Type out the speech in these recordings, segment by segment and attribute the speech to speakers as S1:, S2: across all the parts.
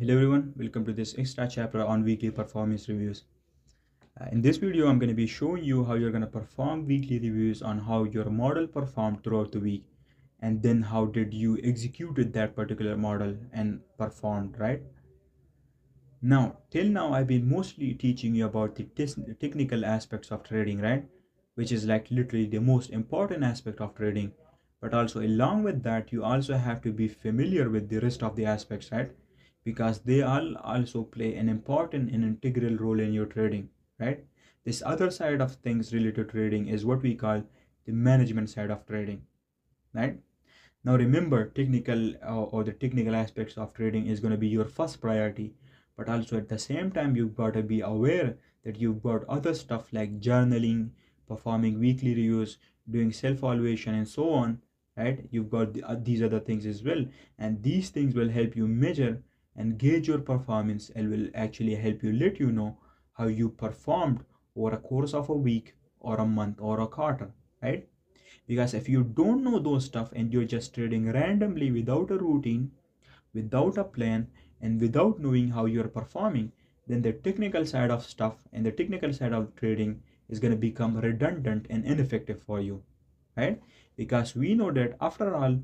S1: Hello everyone, welcome to this extra chapter on weekly performance reviews. In this video, I'm going to be showing you how you're going to perform weekly reviews on how your model performed throughout the week, and then how did you executed that particular model and performed, right? Now, till now, I've been mostly teaching you about the technical aspects of trading, right? Which is like literally the most important aspect of trading. But also, along with that, you also have to be familiar with the rest of the aspects, right? Because they all also play an important and integral role in your trading, right? This other side of things related to trading is what we call the management side of trading, right? Now remember, technical or the technical aspects of trading is going to be your first priority, but also at the same time you've got to be aware that you've got other stuff like journaling, performing weekly reviews, doing self-evaluation, and so on. Right? You've got these other things as well, and these things will help you measure and gauge your performance, and will actually help you let you know how you performed over a course of a week or a month or a quarter. Right? Because if you don't know those stuff and you're just trading randomly without a routine, without a plan, and without knowing how you're performing, then the technical side of stuff and the technical side of trading is going to become redundant and ineffective for you, right? Because we know that after all,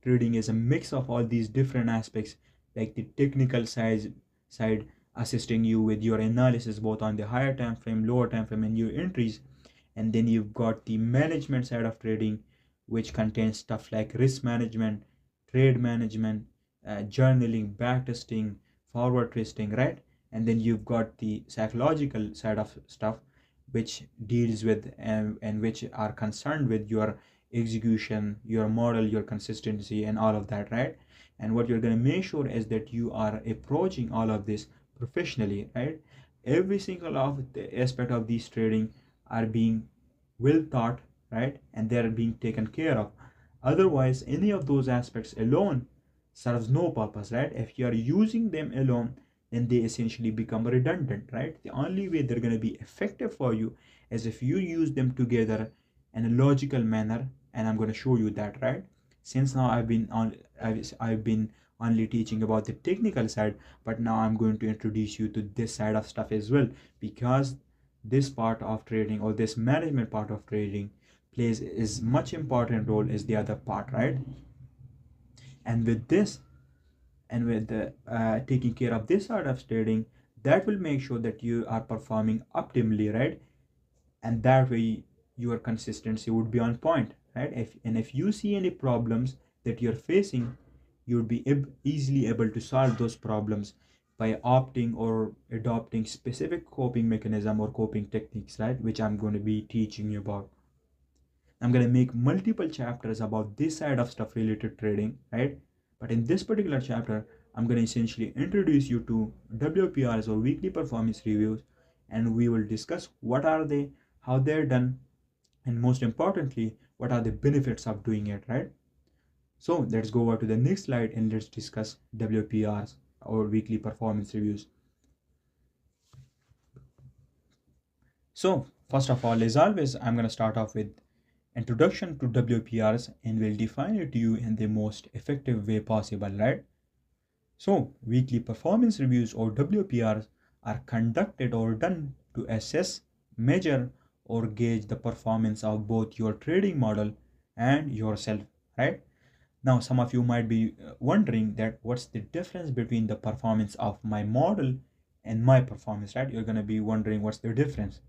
S1: trading is a mix of all these different aspects, like the technical side assisting you with your analysis both on the higher time frame, lower time frame, and your entries, and then you've got the management side of trading, which contains stuff like risk management, trade management, journaling, backtesting, forward testing, right? And then you've got the psychological side of stuff, which deals with and which are concerned with your execution, your model, your consistency, and all of that, right? And what you're going to make sure is that you are approaching all of this professionally, right? Every single of the aspect of these trading are being well thought, right? And they're being taken care of. Otherwise, any of those aspects alone serves no purpose, right? If you are using them alone, then they essentially become redundant, right? The only way they're going to be effective for you is if you use them together in a logical manner, and I'm going to show you that, right? Since now I've been only teaching about the technical side, but now I'm going to introduce you to this side of stuff as well, because this part of trading, or this management part of trading, plays as much important role as the other part, right? And with this, and with the taking care of this side of trading, that will make sure that you are performing optimally, right? And that way your consistency would be on point, right? If you see any problems that you're facing, you'll be easily able to solve those problems by opting or adopting specific coping mechanism or coping techniques, right? Which I'm going to be teaching you about. I'm going to make multiple chapters about this side of stuff related to trading, right? But in this particular chapter, I'm going to essentially introduce you to WPRs, or weekly performance reviews, and we will discuss what are they, how they're done, and most importantly, what are the benefits of doing it, right? So let's go over to the next slide and let's discuss WPRs, or weekly performance reviews. So first of all, as always, I'm going to start off with introduction to WPRs, and will define it to you in the most effective way possible, right? So weekly performance reviews, or WPRs, are conducted or done to assess, measure, or gauge the performance of both your trading model and yourself, right? Now some of you might be wondering that what's the difference between the performance of my model and my performance, right? You're going to be wondering what's the difference.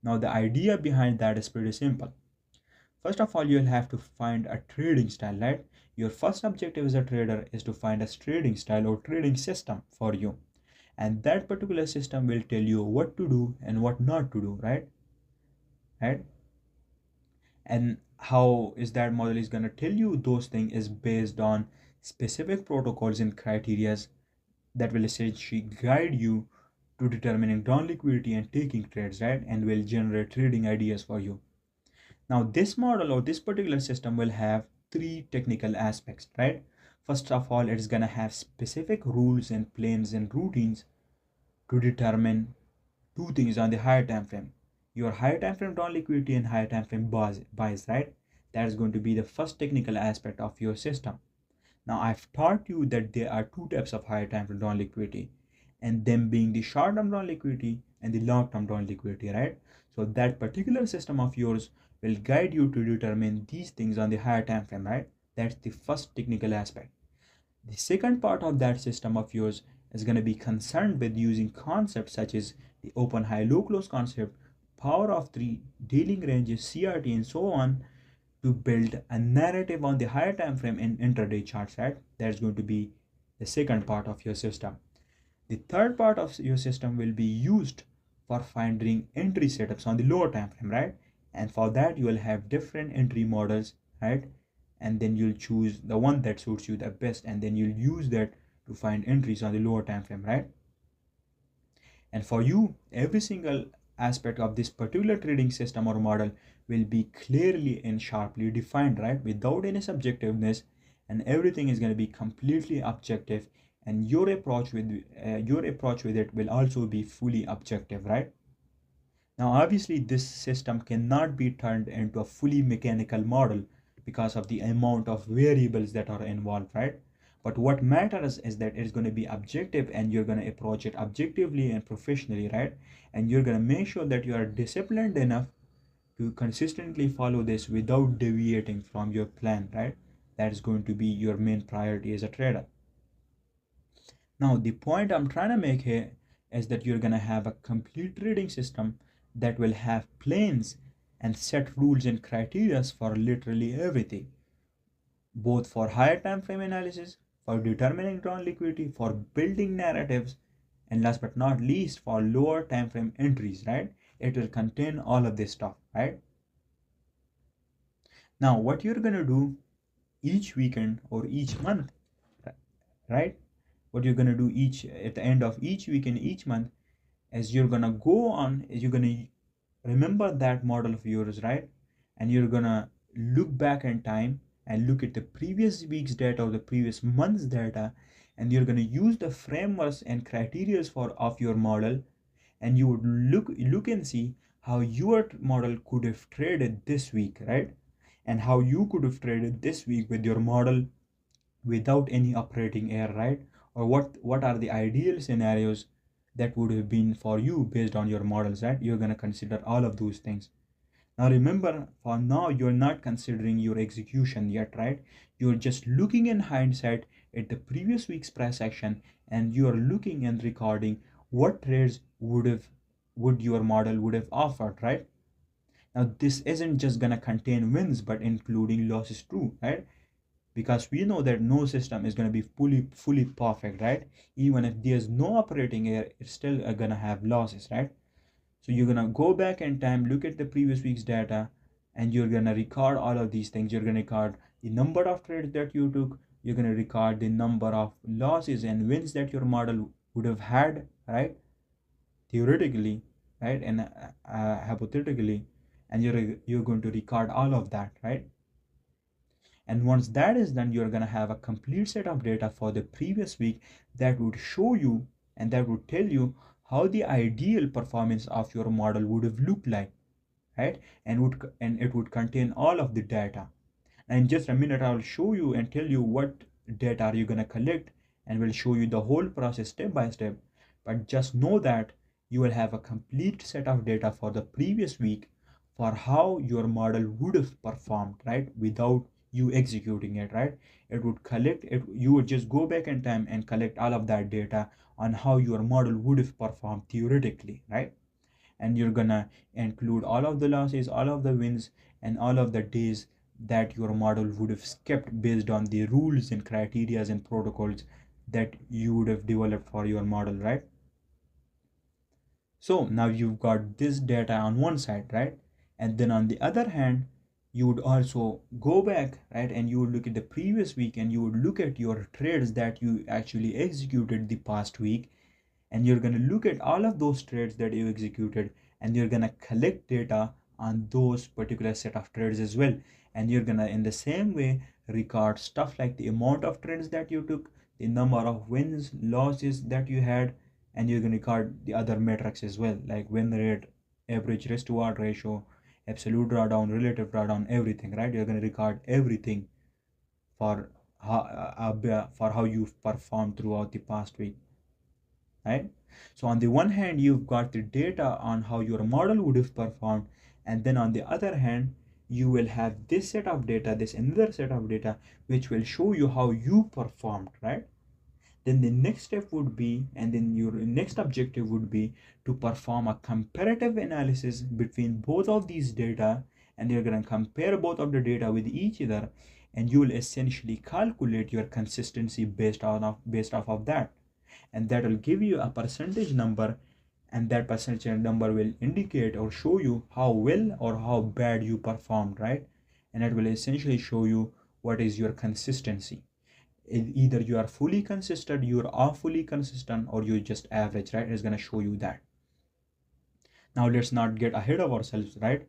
S1: Now the idea behind that is pretty simple. First of all, you'll have to find a trading style, right? Your first objective as a trader is to find a trading style or trading system for you. And that particular system will tell you what to do and what not to do, right? Right? And how is that model is going to tell you those things is based on specific protocols and criterias that will essentially guide you to determining down liquidity and taking trades, right? And will generate trading ideas for you. Now, this model or this particular system will have three technical aspects, right? First of all, it's gonna have specific rules and planes and routines to determine two things on the higher time frame. Your higher time frame down liquidity and higher time frame buys, right? That is going to be the first technical aspect of your system. Now I've taught you that there are two types of higher time frame drawn liquidity, and them being the short term drawn liquidity and the long term drawn liquidity, right? So that particular system of yours will guide you to determine these things on the higher time frame, right? That's the first technical aspect. The second part of that system of yours is going to be concerned with using concepts such as the open high low close concept, power of three, dealing ranges, CRT, and so on, to build a narrative on the higher time frame in intraday charts, right? That's going to be the second part of your system. The third part of your system will be used for finding entry setups on the lower time frame, right? And for that you will have different entry models, right? And then you'll choose the one that suits you the best, and then you'll use that to find entries on the lower time frame, right? And for you, every single aspect of this particular trading system or model will be clearly and sharply defined, right? Without any subjectiveness, and everything is going to be completely objective, and your approach with it will also be fully objective, right? Now, obviously, this system cannot be turned into a fully mechanical model because of the amount of variables that are involved, right? But what matters is that it's going to be objective, and you're going to approach it objectively and professionally, right? And you're going to make sure that you are disciplined enough to consistently follow this without deviating from your plan, right? That is going to be your main priority as a trader. Now, the point I'm trying to make here is that you're going to have a complete trading system that will have planes and set rules and criteria for literally everything, both for higher time frame analysis, for determining drawn liquidity, for building narratives, and last but not least, for lower time frame entries, right? It will contain all of this stuff, right? Now, what you're going to do each weekend or each month, right? What you're going to do each at the end of each week and each month, as you're going to go on, is you're going to remember that model of yours, right? And you're going to look back in time and look at the previous week's data or the previous month's data, and you're going to use the frameworks and criteria for of your model, and you would look and see how your model could have traded this week, right? And how you could have traded this week with your model without any operating error, right? Or what are the ideal scenarios that would have been for you based on your models, right? You're going to consider all of those things. Now remember, for now you're not considering your execution yet, right? You're just looking in hindsight at the previous week's price action, and you're looking and recording what trades would your model would have offered, right? Now this isn't just gonna contain wins but including losses too, right? Because we know that no system is going to be fully perfect, right? Even if there's no operating error, it's still going to have losses, right? So you're going to go back in time, look at the previous week's data, and you're going to record all of these things. You're going to record the number of trades that you took, you're going to record the number of losses and wins that your model would have had, right? Theoretically, right? And hypothetically, and you're going to record all of that, right? And once that is done, you're going to have a complete set of data for the previous week that would show you and that would tell you how the ideal performance of your model would have looked like, right? And it would contain all of the data. And in just a minute, I'll show you and tell you what data are you going to collect, and will show you the whole process step by step. But just know that you will have a complete set of data for the previous week for how your model would have performed, right? Without you executing it, right? It would collect it. You would just go back in time and collect all of that data on how your model would have performed theoretically, right? And you're gonna include all of the losses, all of the wins, and all of the days that your model would have skipped based on the rules and criteria and protocols that you would have developed for your model, right? So now you've got this data on one side, right? And then on the other hand, you would also go back, right? And you would look at the previous week, and you would look at your trades that you actually executed the past week, and you're going to look at all of those trades that you executed, and you're going to collect data on those particular set of trades as well. And you're going to, in the same way, record stuff like the amount of trades that you took, the number of wins, losses that you had, and you're going to record the other metrics as well, like win rate, average risk to reward ratio, absolute drawdown, relative drawdown, everything, right? You're going to record everything for for how you've performed throughout the past week, right? So on the one hand, you've got the data on how your model would have performed, and then on the other hand, you will have this set of data, this another set of data, which will show you how you performed, right? Then the next step would be, and then your next objective would be to perform a comparative analysis between both of these data, and you're going to compare both of the data with each other, and you will essentially calculate your consistency based off of that, and that will give you a percentage number, and that percentage number will indicate or show you how well or how bad you performed, right? And it will essentially show you what is your consistency. Either you are fully consistent, you are fully consistent, or you're just average, right? It's going to show you that. Now let's not get ahead of ourselves, right?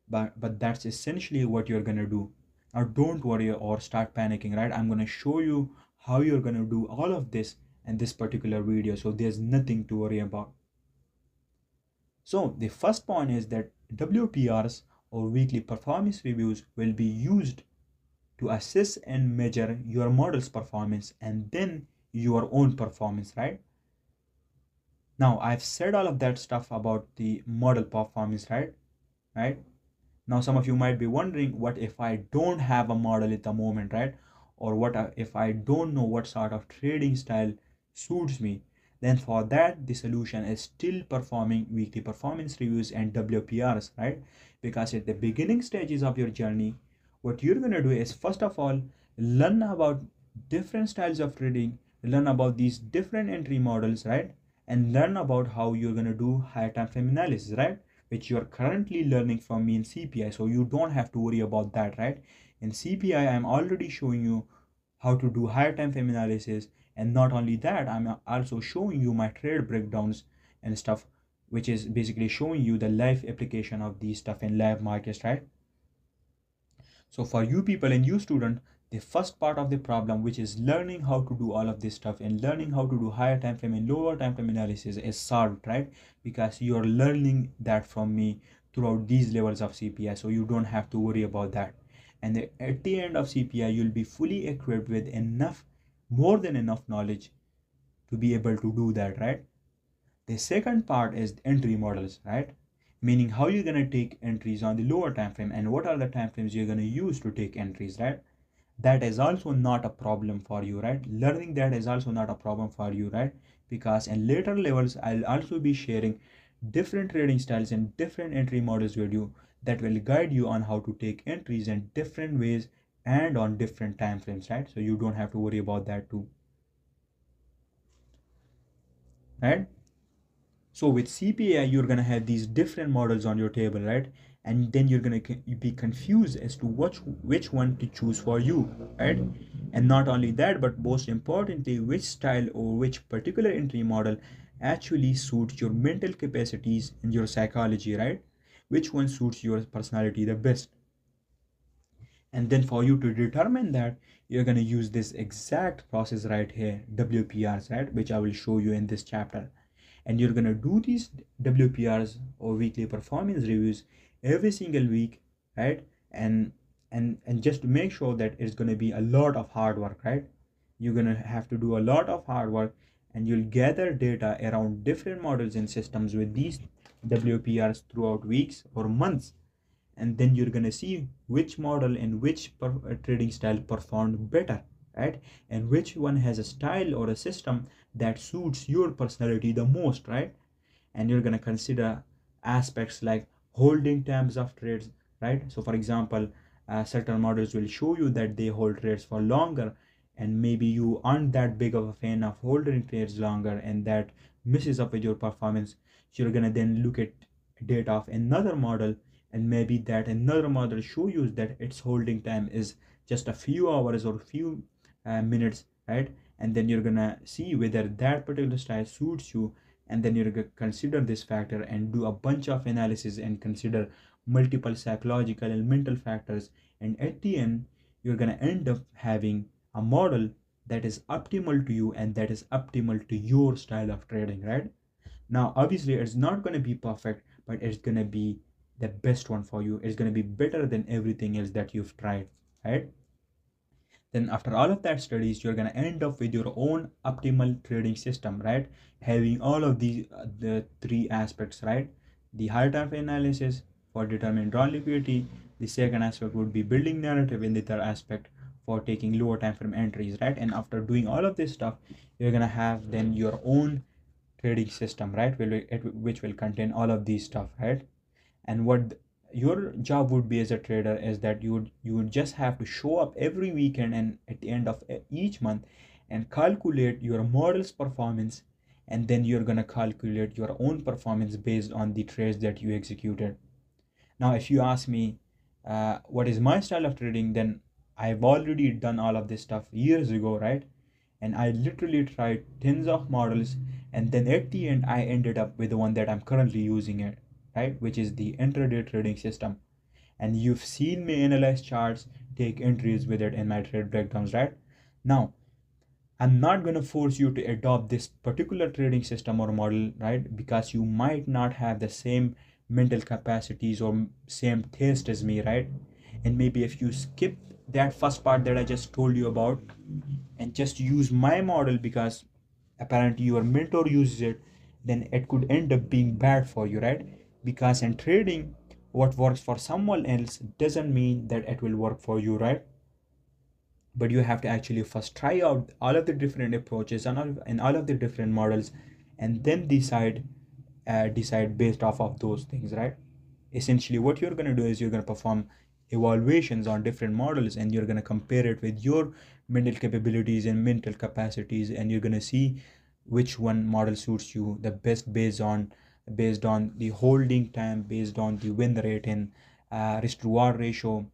S1: But that's essentially what you're going to do. Now don't worry or start panicking, right? I'm going to show you how you're going to do all of this in this particular video, so there's nothing to worry about. So the first point is that WPRs, or weekly performance reviews, will be used to assess and measure your model's performance and then your own performance, right? Now I've said all of that stuff about the model performance, right? Now some of you might be wondering, what if I don't have a model at the moment, right? Or what if I don't know what sort of trading style suits me? Then for that, the solution is still performing weekly performance reviews and WPRs, right? Because at the beginning stages of your journey, what you're going to do is, first of all, learn about different styles of trading, learn about these different entry models, right? And learn about how you're going to do higher time frame analysis, right? Which you're currently learning from me in CPI, so you don't have to worry about that, right? In CPI, I'm already showing you how to do higher time frame analysis, and not only that, I'm also showing you my trade breakdowns and stuff, which is basically showing you the live application of these stuff in live markets, right? So for you people and you student, the first part of the problem, which is learning how to do all of this stuff and learning how to do higher time frame and lower time frame analysis, is solved, right? Because you're learning that from me throughout these levels of CPI, so you don't have to worry about that. And at the end of CPI, you'll be fully equipped with more than enough knowledge to be able to do that, right? The second part is entry models, right? Meaning how you're going to take entries on the lower time frame and what are the time frames you're going to use to take entries, right? That is also not a problem for you, right? Learning that is also not a problem for you, right? Because in later levels, I'll also be sharing different trading styles and different entry models with you that will guide you on how to take entries in different ways and on different time frames, right? So you don't have to worry about that too, right? So with CPI, you're going to have these different models on your table, right? And then you're going to be confused as to which one to choose for you, right? And not only that, but most importantly, which style or which particular entry model actually suits your mental capacities and your psychology, right? Which one suits your personality the best? And then for you to determine that, you're going to use this exact process right here, WPRs, right? Which I will show you in this chapter. And you're going to do these WPRs, or weekly performance reviews, every single week, right? And just to make sure that it's going to be a lot of hard work, right? You're going to have to do a lot of hard work, and you'll gather data around different models and systems with these WPRs throughout weeks or months, and then you're going to see which model and which trading style performed better, right? And which one has a style or a system that suits your personality the most, right? And you're going to consider aspects like holding times of trades, right? So for example, certain models will show you that they hold trades for longer, and maybe you aren't that big of a fan of holding trades longer, and that messes up with your performance. So you're going to then look at data of another model, and maybe that another model show you that its holding time is just a few hours or few minutes, right? And then you're gonna see whether that particular style suits you, and then you're gonna consider this factor and do a bunch of analysis and consider multiple psychological and mental factors, and at the end you're gonna end up having a model that is optimal to you and that is optimal to your style of trading, right? Now obviously it's not going to be perfect, but it's going to be the best one for you. It's going to be better than everything else that you've tried, right? Then after all of that studies, you're going to end up with your own optimal trading system, right? Having all of these the three aspects, right? The higher time frame analysis for determining drawn liquidity. The second aspect would be building narrative in the third aspect for taking lower time frame entries, right? And after doing all of this stuff, you're going to have then your own trading system, right? Which will contain all of these stuff, right? And what your job would be as a trader is that you would just have to show up every weekend and at the end of each month and calculate your model's performance, and then you're going to calculate your own performance based on the trades that you executed. Now if you ask me what is my style of trading, then I've already done all of this stuff years ago, right? And I literally tried tens of models, and then at the end I ended up with the one that I'm currently using it, right? Which is the intraday trading system. And you've seen me analyze charts, take entries with it in my trade breakdowns, right? Now, I'm not going to force you to adopt this particular trading system or model, right? Because you might not have the same mental capacities or same taste as me, right? And maybe if you skip that first part that I just told you about and just use my model because apparently your mentor uses it, then it could end up being bad for you, right? Because in trading, what works for someone else doesn't mean that it will work for you, right? But you have to actually first try out all of the different approaches and all of the different models, and then decide based off of those things, right? Essentially what you're going to do is you're going to perform evaluations on different models, and you're going to compare it with your mental capabilities and mental capacities, and you're going to see which one model suits you the best based on the holding time, based on the win rate and risk reward ratio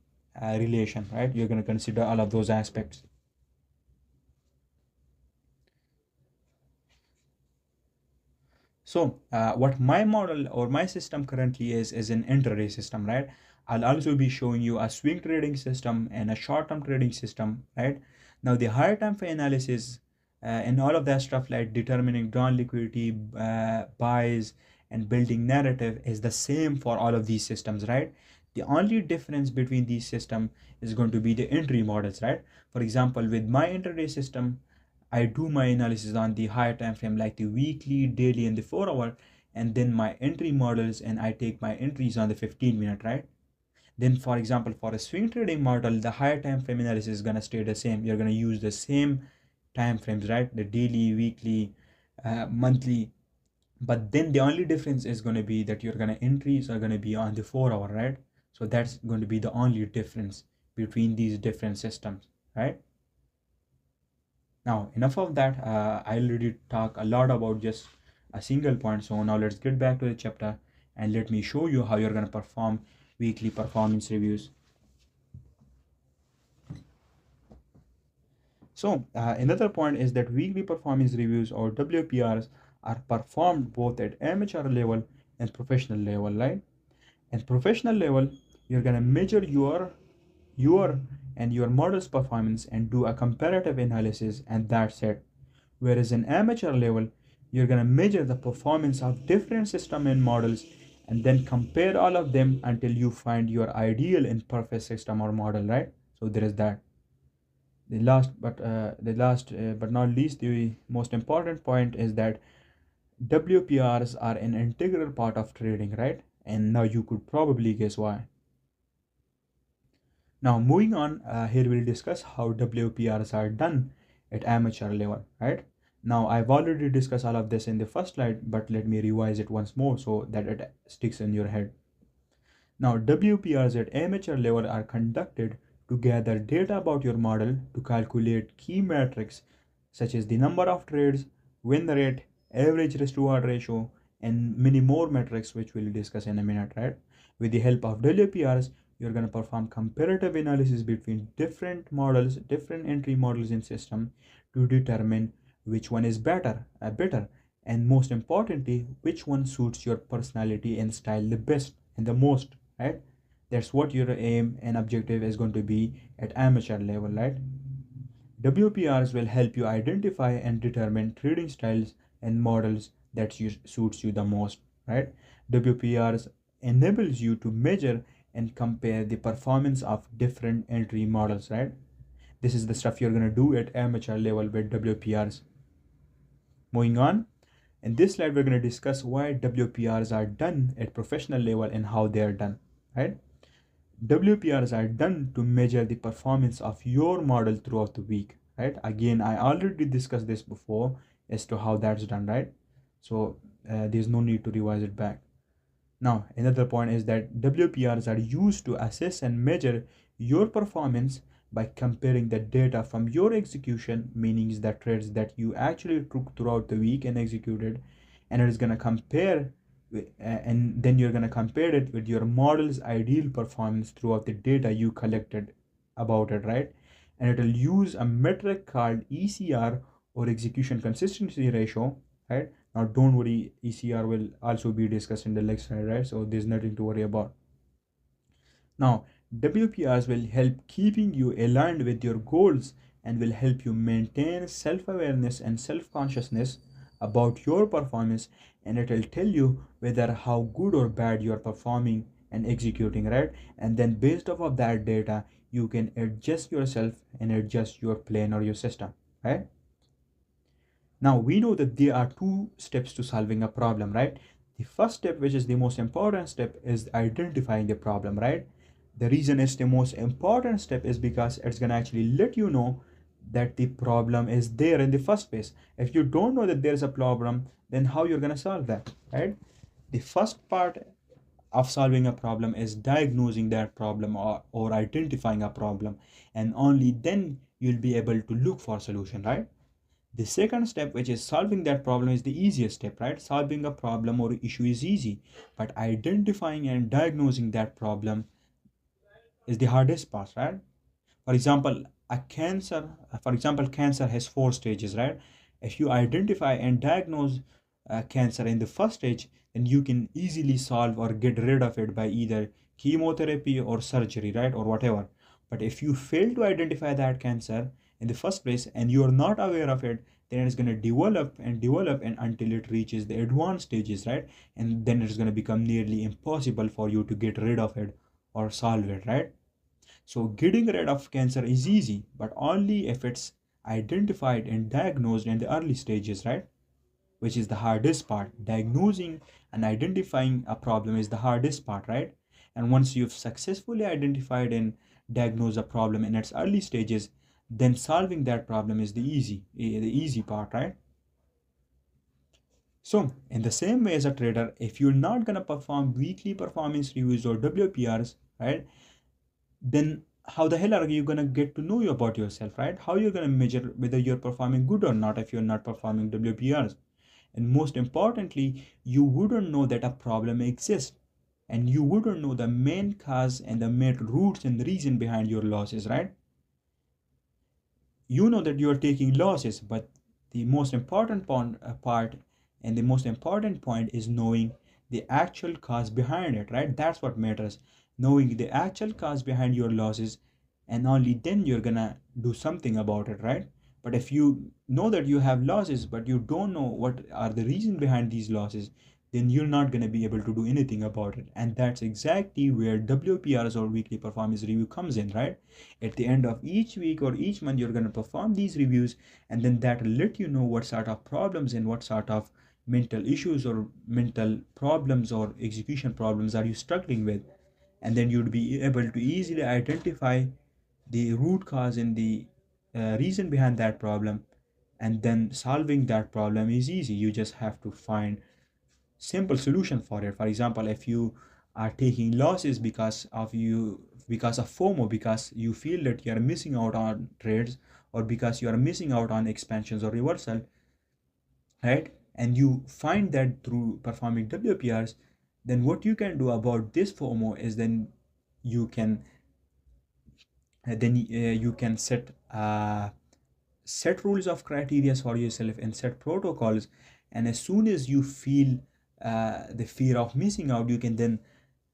S1: relation, right? You're going to consider all of those aspects. So what my model or my system currently is an intraday system, right? I'll also be showing you a swing trading system and a short-term trading system, right? Now the higher time frame analysis and all of that stuff like determining drawn liquidity, buys, and building narrative is the same for all of these systems, right? The only difference between these systems is going to be the entry models, right? For example, with my intraday system, I do my analysis on the higher time frame like the weekly, daily, and the 4 hour, and then my entry models, and I take my entries on the 15-minute, right? Then for example, for a swing trading model, the higher time frame analysis is gonna stay the same. You're gonna use the same time frames, right? The daily, weekly, monthly. But then the only difference is gonna be that you're gonna entries are gonna be on the 4 hour, right? So that's going to be the only difference between these different systems, right? Now, enough of that. I already talk a lot about just a single point. So now let's get back to the chapter and let me show you how you're going to perform weekly performance reviews. So another point is that weekly performance reviews or WPRs are performed both at amateur level and professional level, right? At professional level, you're going to measure your and your model's performance and do a comparative analysis, and that's it. Whereas in amateur level, you're going to measure the performance of different system and models and then compare all of them until you find your ideal and perfect system or model, right? So there is that. The last but not least, the most important point is that WPRs are an integral part of trading, right? And now you could probably guess why. Now moving on, here we'll discuss how WPRs are done at amateur level, right? Now I've already discussed all of this in the first slide, but let me revise it once more so that it sticks in your head. Now WPRs at amateur level are conducted to gather data about your model to calculate key metrics such as the number of trades, win rate, average risk reward ratio, and many more metrics which we'll discuss in a minute, right? With the help of WPRs, you're going to perform comparative analysis between different models, different entry models in system to determine which one is better, and most importantly, which one suits your personality and style the best and the most, right? That's what your aim and objective is going to be at amateur level, right? WPRs will help you identify and determine trading styles and models that suits you the most, right? WPRs enables you to measure and compare the performance of different entry models, right? This is the stuff you're going to do at amateur level with WPRs. Moving on, in this slide, we're going to discuss why WPRs are done at professional level and how they are done, right? WPRs are done to measure the performance of your model throughout the week, right? Again, I already discussed this before as to how that's done, right? So there's no need to revise it back. Now, another point is that WPRs are used to assess and measure your performance by comparing the data from your execution, meaning the trades that you actually took throughout the week and executed, and it is going to compare and then you're going to compare it with your model's ideal performance throughout the data you collected about it, right? And it will use a metric called ECR, or execution consistency ratio, right? Now, don't worry, ECR will also be discussed in the next slide, right? So there's nothing to worry about. Now, WPRs will help keeping you aligned with your goals and will help you maintain self-awareness and self-consciousness about your performance, and it will tell you whether how good or bad you are performing and executing, right? And then based off of that data, you can adjust yourself and adjust your plan or your system, right? Now we know that there are two steps to solving a problem, right? The first step, which is the most important step, is identifying the problem, right? The reason it's the most important step is because it's gonna actually let you know that the problem is there in the first place. If you don't know that there's a problem, then how you're gonna solve that, right? The first part of solving a problem is diagnosing that problem, or identifying a problem, and only then you'll be able to look for a solution, right? The second step, which is solving that problem, is the easiest step, right? Solving a problem or issue is easy, but identifying and diagnosing that problem is the hardest part, right? For example, cancer has 4 stages, right? If you identify and diagnose cancer in the first stage, then you can easily solve or get rid of it by either chemotherapy or surgery, right? Or whatever. But if you fail to identify that cancer in the first place and you are not aware of it, then it's going to develop and until it reaches the advanced stages, right? And then it's going to become nearly impossible for you to get rid of it or solve it, right? So getting rid of cancer is easy, but only if it's identified and diagnosed in the early stages, right? Which is the hardest part. Diagnosing and identifying a problem is the hardest part, right? And once you've successfully identified and diagnosed a problem in its early stages, then solving that problem is the easy part, right? So in the same way as a trader, if you're not gonna perform weekly performance reviews or WPRs, right, then how the hell are you gonna get to know about yourself, right? How you're gonna measure whether you're performing good or not if you're not performing WPRs? And most importantly, you wouldn't know that a problem exists, and you wouldn't know the main cause and the main roots and the reason behind your losses, right? You know that you are taking losses, but the most important part and the most important point is knowing the actual cause behind it, right? That's what matters. Knowing the actual cause behind your losses, and only then you're gonna do something about it, right? But if you know that you have losses, but you don't know what are the reason behind these losses, then you're not going to be able to do anything about it. And that's exactly where WPRs, or weekly performance review, comes in, right? At the end of each week or each month, you're going to perform these reviews, and then that will let you know what sort of problems and what sort of mental issues or mental problems or execution problems are you struggling with. And then you'd be able to easily identify the root cause and the reason behind that problem, and then solving that problem is easy. You just have to find simple solution for it. For example, if you are taking losses because of FOMO, because you feel that you are missing out on trades, or because you are missing out on expansions or reversal, right? And you find that through performing WPRs, then what you can do about this FOMO is you can you can set rules of criteria for yourself and set protocols. And as soon as you feel the fear of missing out, you can then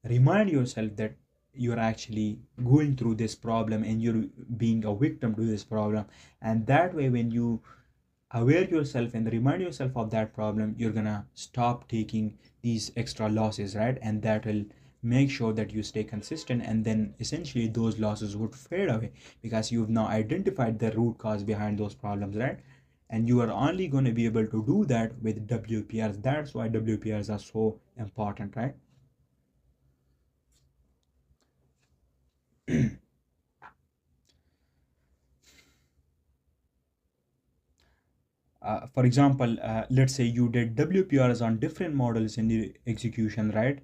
S1: remind yourself that you're actually going through this problem and you're being a victim to this problem. And that way, when you aware yourself and remind yourself of that problem, you're gonna stop taking these extra losses, right? And that will make sure that you stay consistent, and then essentially those losses would fade away because you've now identified the root cause behind those problems, right? And you are only going to be able to do that with WPRs. That's why WPRs are so important, right? For example, let's say you did WPRs on different models in the execution, right?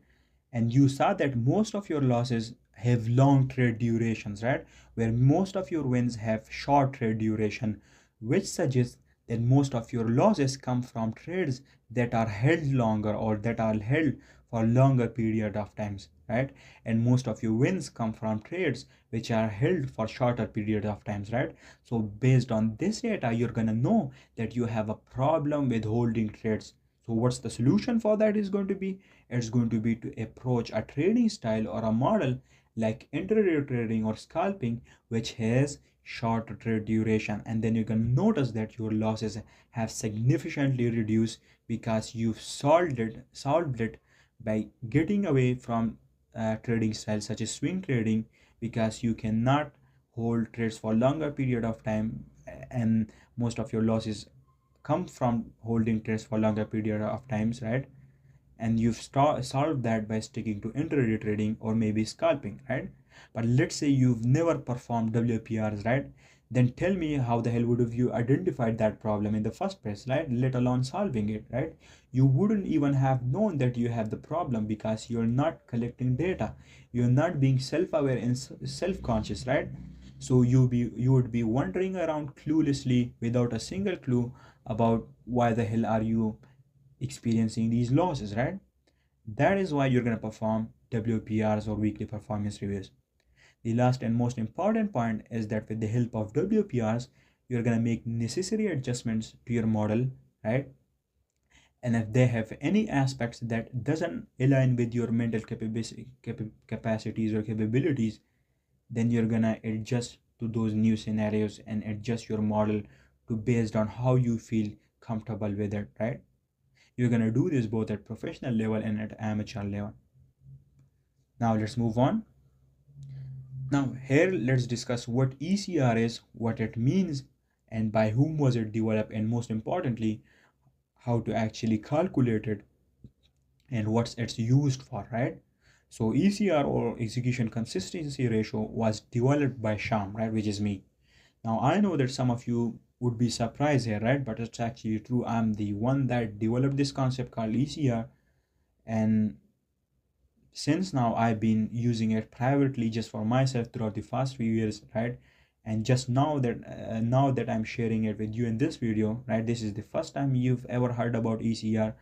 S1: And you saw that most of your losses have long trade durations, right? Where most of your wins have short trade duration, which suggests that most of your losses come from trades that are held longer or that are held for longer period of times, right? And most of your wins come from trades which are held for shorter period of times, right? So based on this data, you're gonna know that you have a problem with holding trades. So what's the solution for that is going to be? It's going to be to approach a trading style or a model like intraday trading or scalping, which has short trade duration. And then you can notice that your losses have significantly reduced because you've solved it by getting away from trading styles such as swing trading, because you cannot hold trades for longer period of time, and most of your losses come from holding trades for longer period of times, right? And you've solved that by sticking to intraday trading or maybe scalping, right? But let's say you've never performed WPRs, right? Then tell me how the hell would have you identified that problem in the first place, right? Let alone solving it, right? You wouldn't even have known that you have the problem because you're not collecting data. You're not being self-aware and self-conscious, right? So you would be wandering around cluelessly without a single clue about why the hell are you experiencing these losses, right? That is why you're going to perform WPRs or weekly performance reviews. The last and most important point is that with the help of WPRs, you're going to make necessary adjustments to your model, right? And if they have any aspects that doesn't align with your mental capacities or capabilities, then you're going to adjust to those new scenarios and adjust your model to based on how you feel comfortable with it, right? You're going to do this both at professional level and at amateur level. Now let's move on. Now here let's discuss what ECR is, what it means, and by whom was it developed, and most importantly, how to actually calculate it and what's it's used for, right? So ECR or execution consistency ratio was developed by Sham, right, which is me. Now I know that some of you would be surprised here, right? But it's actually true. I'm the one that developed this concept called ECR, and since now I've been using it privately just for myself throughout the past few years, right? And just now that I'm sharing it with you in this video, right? This is the first time you've ever heard about ECR,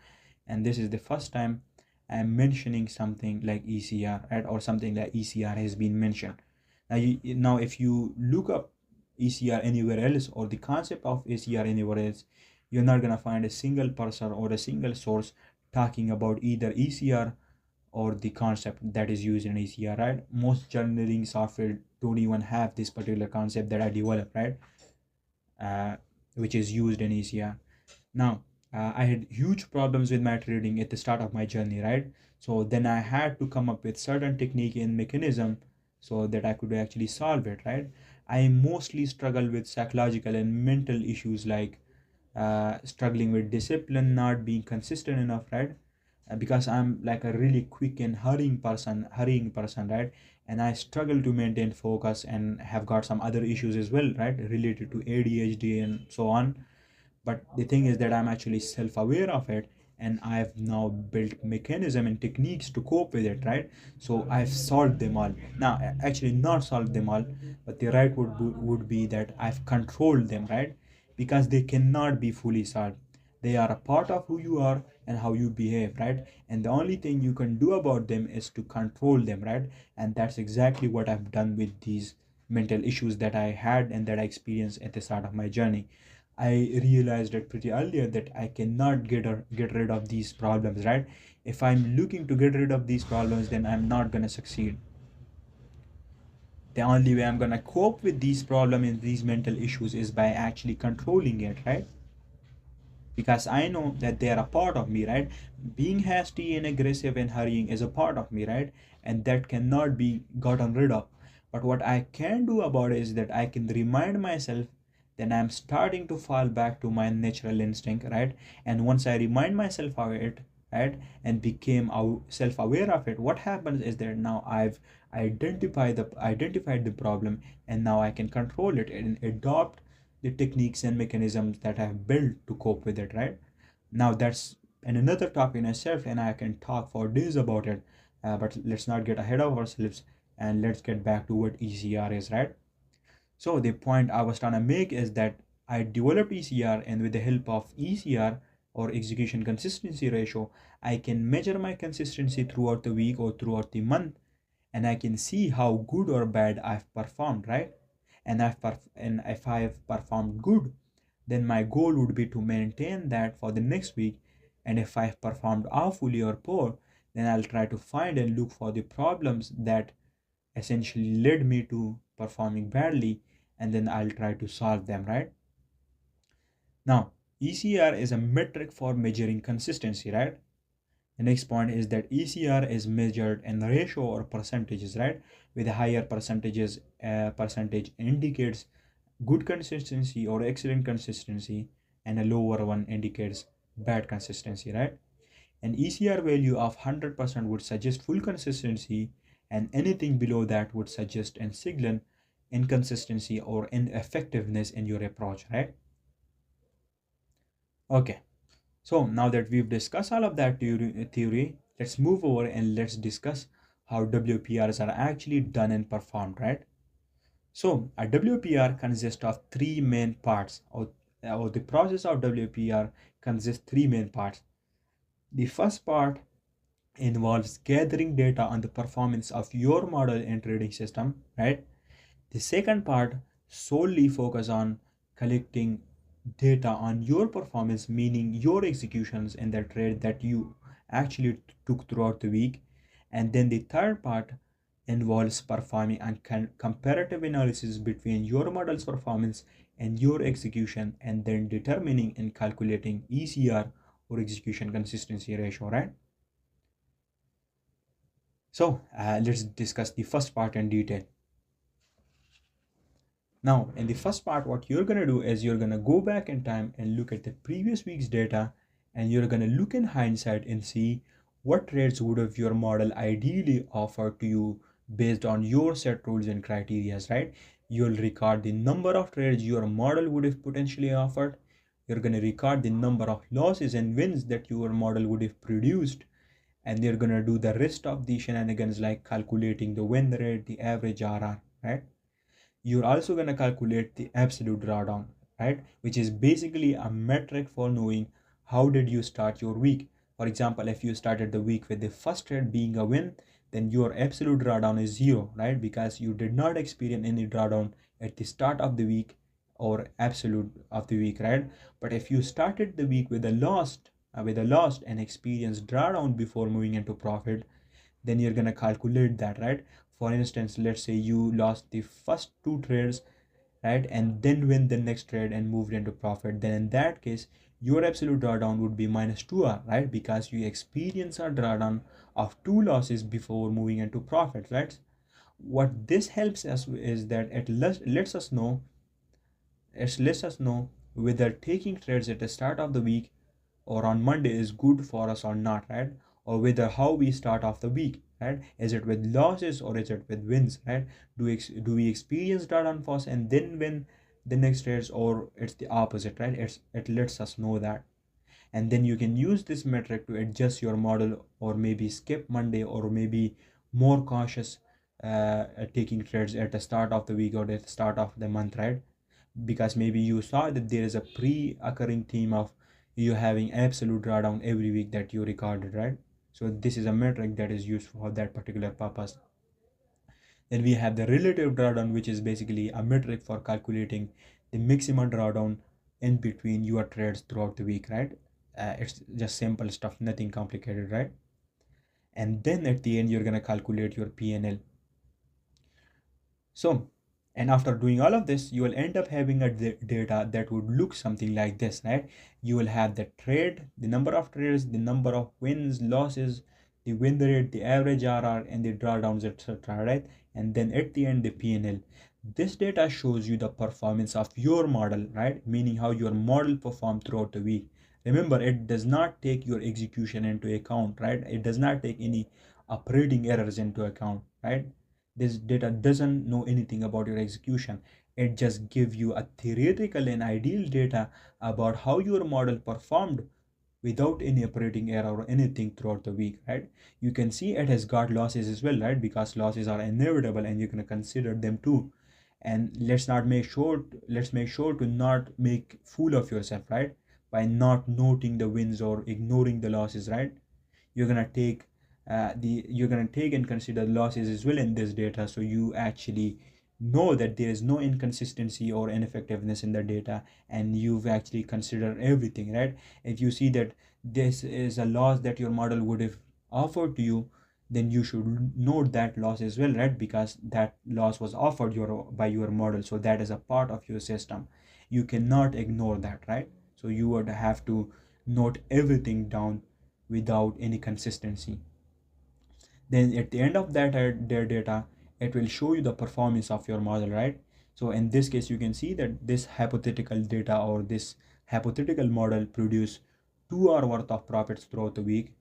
S1: and this is the first time I'm mentioning something like ECR, right? Or something like ECR has been mentioned. Now if you look up ECR anywhere else or the concept of ECR anywhere else, you're not gonna find a single person or a single source talking about either ECR or the concept that is used in ECR, right? Most journaling software don't even have this particular concept that I developed, right? Uh, which is used in ECR. Now, I had huge problems with my trading at the start of my journey, right? So then I had to come up with certain technique and mechanism so that I could actually solve it, right? I mostly struggle with psychological and mental issues like struggling with discipline, not being consistent enough, right? Because I'm like a really quick and hurrying person, right? And I struggle to maintain focus and have got some other issues as well, right? Related to ADHD and so on. But the thing is that I'm actually self-aware of it, and I've now built mechanism and techniques to cope with it, right? So I've solved them all. Now, actually not solved them all, but the right would be that I've controlled them, right? Because they cannot be fully solved. They are a part of who you are and how you behave, right? And the only thing you can do about them is to control them, right? And that's exactly what I've done with these mental issues that I had and that I experienced at the start of my journey. I realized it pretty earlier that I cannot get rid of these problems, right? If I'm looking to get rid of these problems, then I'm not gonna succeed. The only way I'm gonna cope with these problems and these mental issues is by actually controlling it, right? because I know that they are a part of me, right? Being hasty and aggressive and hurrying is a part of me, right? And that cannot be gotten rid of. But what I can do about it is that I can remind myself that I'm starting to fall back to my natural instinct, right? And once I remind myself of it, right, and became self-aware of it, what happens is that now I've identified the problem, and now I can control it and adopt the techniques and mechanisms that I've built to cope with it, right? Now that's another topic in itself, and I can talk for days about it. But let's not get ahead of ourselves, and let's get back to what ECR is, right? So the point I was trying to make is that I developed ECR, and with the help of ECR, or execution consistency ratio, I can measure my consistency throughout the week or throughout the month, and I can see how good or bad I've performed, right? And if I've performed good, then my goal would be to maintain that for the next week. And if I've performed awfully or poor, then I'll try to find and look for the problems that essentially led me to performing badly, and then I'll try to solve them, right? Now, ECR is a metric for measuring consistency, right? The next point is that ECR is measured in ratio or percentages, right? With higher percentages, percentage indicates good consistency or excellent consistency, and a lower one indicates bad consistency, right? An ECR value of 100% would suggest full consistency, and anything below that would suggest and signal inconsistency or ineffectiveness in your approach, right? Okay, so now that we've discussed all of that theory, let's move over and let's discuss how WPRs are actually done and performed, right? So a WPR consists of three main parts, or the process of WPR consists three main parts. The first part involves gathering data on the performance of your model and trading system, right? The second part solely focus on collecting data on your performance, meaning your executions in the trade that you actually took throughout the week. And then the third part involves performing a comparative analysis between your model's performance and your execution, and then determining and calculating ECR, or execution consistency ratio, right? So let's discuss the first part in detail. Now, in the first part, what you're going to do is you're going to go back in time and look at the previous week's data, and you're going to look in hindsight and see what trades would have your model ideally offered to you based on your set rules and criterias, right? You'll record the number of trades your model would have potentially offered. You're going to record the number of losses and wins that your model would have produced, and they're going to do the rest of the shenanigans like calculating the win rate, the average RR, right? You're also going to calculate the absolute drawdown, right, which is basically a metric for knowing how did you start your week. For example, if you started the week with the first trade being a win, then your absolute drawdown is zero, right, because you did not experience any drawdown at the start of the week or absolute of the week, right? But if you started the week with a lost and experienced drawdown before moving into profit, then you're going to calculate that, right? For instance, let's say you lost the first two trades, right, and then win the next trade and moved into profit, then in that case your absolute drawdown would be minus 2r, right, because you experience a drawdown of two losses before moving into profit, right? What this helps us is that it lets us know whether taking trades at the start of the week or on Monday is good for us or not, right? Or whether how we start off the week, right? Is it with losses or is it with wins, right? Do we experience drawdown first and then win the next trades, or it's the opposite, right? It lets us know that, and then you can use this metric to adjust your model, or maybe skip Monday, or maybe more cautious at taking trades at the start of the week or at the start of the month, right? Because maybe you saw that there is a pre-occurring theme of you having absolute drawdown every week that you recorded, right? So this is a metric that is used for that particular purpose. Then we have the relative drawdown, which is basically a metric for calculating the maximum drawdown in between your trades throughout the week, right? It's just simple stuff, nothing complicated, right? And then at the end, you're going to calculate your PNL. So And after doing all of this, you will end up having a data that would look something like this, right? You will have the trade, the number of trades, the number of wins, losses, the win rate, the average RR, and the drawdowns, etc., right? And then at the end, the PNL. This data shows you the performance of your model, right? Meaning how your model performed throughout the week. Remember, it does not take your execution into account, right? It does not take any operating errors into account, right? This data doesn't know anything about your execution. It just gives you a theoretical and ideal data about how your model performed without any operating error or anything throughout the week, right? You can see it has got losses as well, right? Because losses are inevitable and you can consider them too. And let's make sure to not make fool of yourself, right? By not noting the wins or ignoring the losses, right? You're gonna take you're gonna take and consider losses as well in this data, so you actually know that there is no inconsistency or ineffectiveness in the data, and you've actually considered everything, right? If you see that this is a loss that your model would have offered to you, then you should note that loss as well, right? Because that loss was offered by your model, so that is a part of your system. You cannot ignore that, right? So you would have to note everything down without any consistency. Then at the end of that their data, it will show you the performance of your model, right? So in this case, you can see that this hypothetical data or this hypothetical model produce 2 hour worth of profits throughout the week,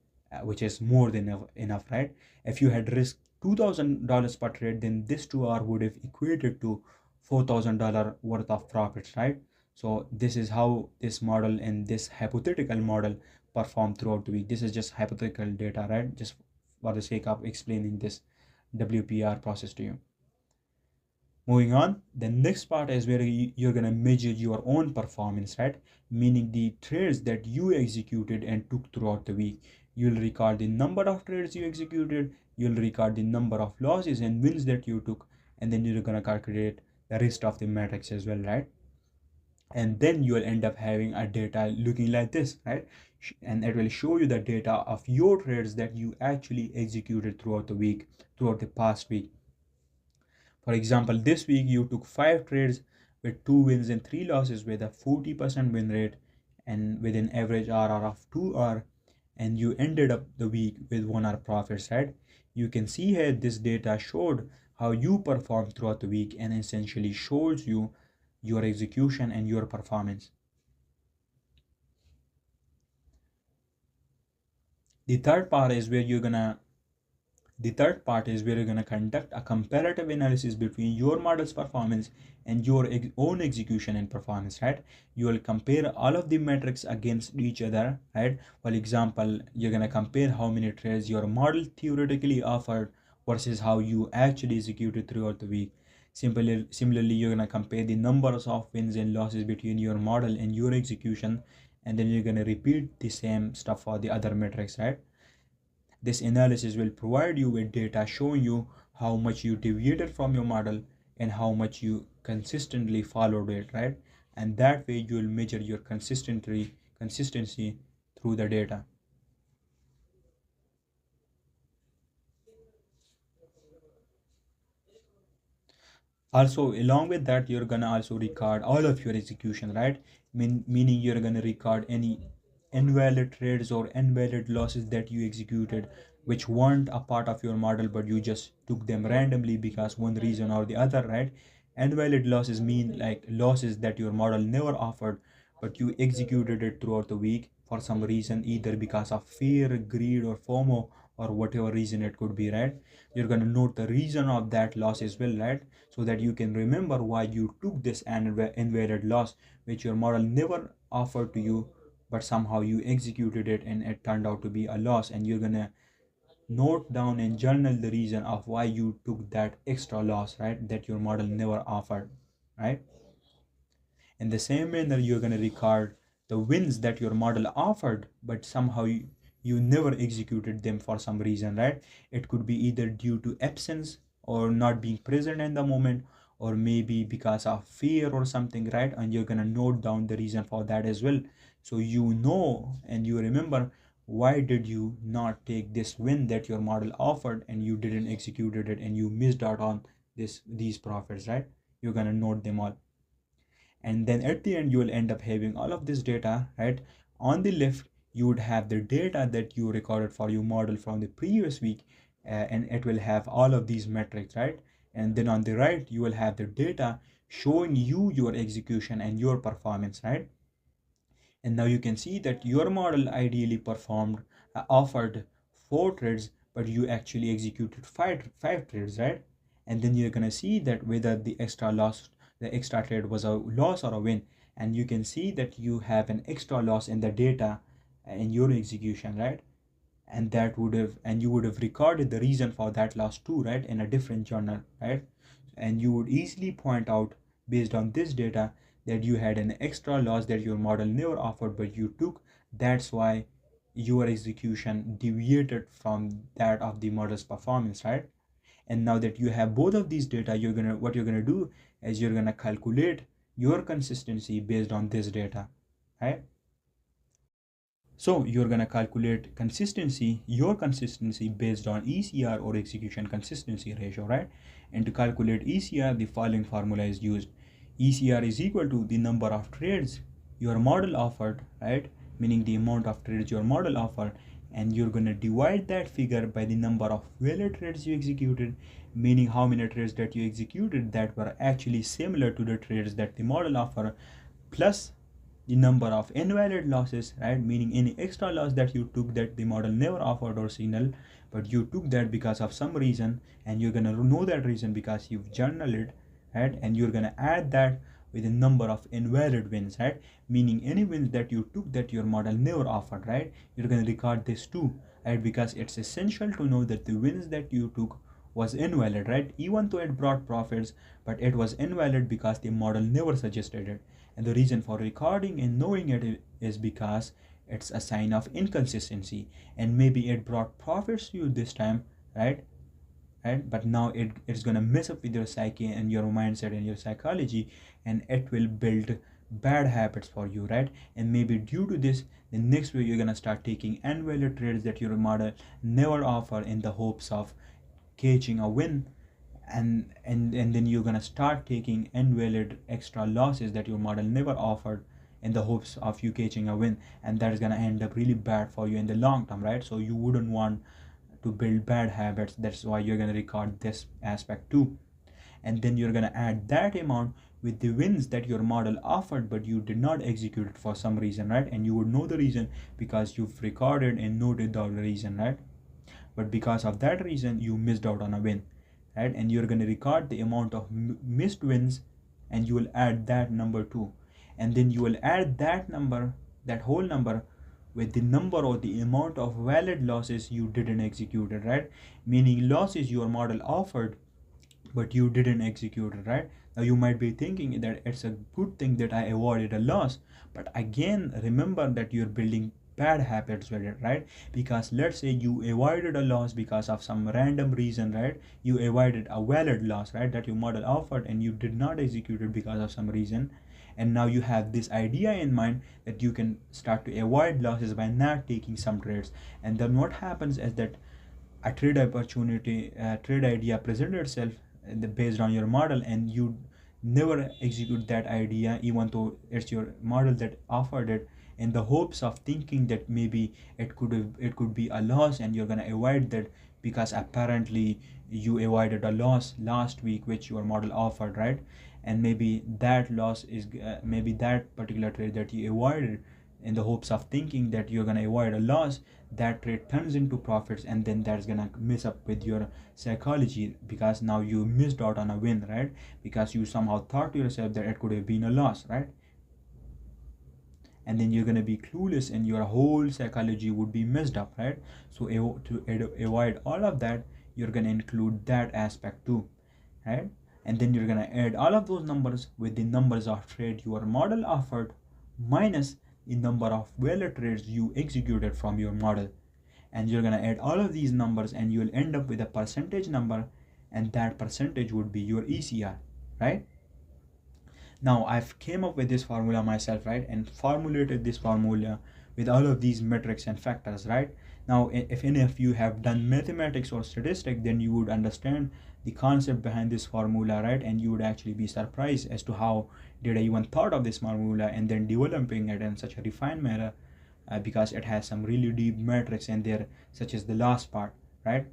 S1: which is more than enough, right? If you had risked $2,000 per trade, then this 2 hour would have equated to $4,000 worth of profits, right? So this is how this model and this hypothetical model perform throughout the week. This is just hypothetical data, right? Just for the sake of explaining this WPR process to you. Moving on, the next part is where you're going to measure your own performance, right? Meaning the trades that you executed and took throughout the week. You'll record the number of trades you executed, you'll record the number of losses and wins that you took, and then you're going to calculate the rest of the metrics as well, right? And then you will end up having a data looking like this, right? And it will show you the data of your trades that you actually executed throughout the week, throughout the past week. For example, this week you took 5 trades with 2 wins and 3 losses with a 40% win rate and with an average RR of 2R, and you ended up the week with 1 hour profits, right? You can see here this data showed how you performed throughout the week and essentially shows you your execution and your performance. The third part is where you're gonna conduct a comparative analysis between your model's performance and your own execution and performance, right? You will compare all of the metrics against each other, right? For example, you're gonna compare how many trades your model theoretically offered versus how you actually executed throughout the week. Similarly, you're gonna compare the numbers of wins and losses between your model and your execution, and then you're gonna repeat the same stuff for the other metrics, right? This analysis will provide you with data showing you how much you deviated from your model and how much you consistently followed it, right? And that way you will measure your consistency through the data. Also, along with that, you're gonna also record all of your execution, right? Meaning you're gonna record any invalid trades or invalid losses that you executed, which weren't a part of your model, but you just took them randomly because one reason or the other, right? Invalid losses mean like losses that your model never offered, but you executed it throughout the week for some reason, either because of fear, greed, or FOMO, or whatever reason it could be, right? You're gonna note the reason of that loss as well, right? So that you can remember why you took this invalid loss, which your model never offered to you, but somehow you executed it and it turned out to be a loss. And you're gonna note down and journal the reason of why you took that extra loss, right? That your model never offered, right? In the same manner, you're going to record the wins that your model offered, but somehow you never executed them for some reason, right? It could be either due to absence or not being present in the moment, or maybe because of fear or something, right? And you're going to note down the reason for that as well. So you know and you remember why did you not take this win that your model offered and you didn't execute it and you missed out on these profits, right? you're gonna note them all. And then at the end you will end up having all of this data, right? On the left you would have the data that you recorded for your model from the previous week, and it will have all of these metrics, right? And then on the right you will have the data showing you your execution and your performance, right? And now you can see that your model ideally performed, offered 4 trades, but you actually executed five trades, right? And then you're gonna see that whether the extra trade was a loss or a win. And you can see that you have an extra loss in the data in your execution, right? And you would have recorded the reason for that loss too, right, in a different journal, right? And you would easily point out based on this data that you had an extra loss that your model never offered but you took. That's why your execution deviated from that of the model's performance, right? And now that you have both of these data, what you're gonna do is you're gonna calculate your consistency based on this data, right? So you're gonna calculate your consistency based on ECR, or execution consistency ratio, right? And to calculate ECR, the following formula is used. ECR is equal to the number of trades your model offered, right? Meaning the amount of trades your model offered, and you're gonna divide that figure by the number of valid trades you executed, meaning how many trades that you executed that were actually similar to the trades that the model offered, plus the number of invalid losses, right? Meaning any extra loss that you took that the model never offered or signaled, but you took that because of some reason, and you're gonna know that reason because you've journaled it, right? And you're gonna add that with the number of invalid wins, right? Meaning any wins that you took that your model never offered, right? You're gonna record this too, right? Because it's essential to know that the wins that you took was invalid, right? Even though it brought profits, but it was invalid because the model never suggested it. And the reason for recording and knowing it is because it's a sign of inconsistency, and maybe it brought profits to you this time, right? But now it's gonna mess up with your psyche and your mindset and your psychology, and it will build bad habits for you, right? And maybe due to this, the next way you're gonna start taking invalid trades that your model never offer in the hopes of catching a win, and then you're gonna start taking invalid extra losses that your model never offered in the hopes of you catching a win, and that is gonna end up really bad for you in the long term, right? So you wouldn't want to build bad habits. That's why you're gonna record this aspect too, and then you're gonna add that amount with the wins that your model offered but you did not execute it for some reason, right? And you would know the reason because you've recorded and noted the reason, right? But because of that reason you missed out on a win, right? And you're going to record the amount of missed wins, and you will add that number too, and then you will add that whole number with the number or the amount of valid losses you didn't execute it, right? Meaning losses your model offered but you didn't execute it, right? Now you might be thinking that it's a good thing that I avoided a loss, but again remember that you're building bad habits with it, right? Because let's say you avoided a loss because of some random reason, right? You avoided a valid loss, right, that your model offered, and you did not execute it because of some reason. And now you have this idea in mind that you can start to avoid losses by not taking some trades. And then what happens is that a trade idea presents itself based on your model, and you never execute that idea even though it's your model that offered it, in the hopes of thinking that maybe it could be a loss, and you're gonna avoid that because apparently you avoided a loss last week which your model offered, right? And maybe that loss is maybe that particular trade that you avoided in the hopes of thinking that you're gonna avoid a loss, that trade turns into profits, and then that's gonna mess up with your psychology because now you missed out on a win, right? Because you somehow thought to yourself that it could have been a loss, right? And then you're gonna be clueless and your whole psychology would be messed up, right? So to avoid all of that, you're gonna include that aspect too, right? And then you're gonna add all of those numbers with the numbers of trade your model offered minus the number of valid trades you executed from your model, and you're gonna add all of these numbers and you'll end up with a percentage number, and that percentage would be your ECR, right? Now I've came up with this formula myself, right, and formulated this formula with all of these metrics and factors, right? Now, if any of you have done mathematics or statistics, then you would understand the concept behind this formula, right? And you would actually be surprised as to how did I even thought of this formula and then developing it in such a refined manner, because it has some really deep metrics in there, such as the last part, right?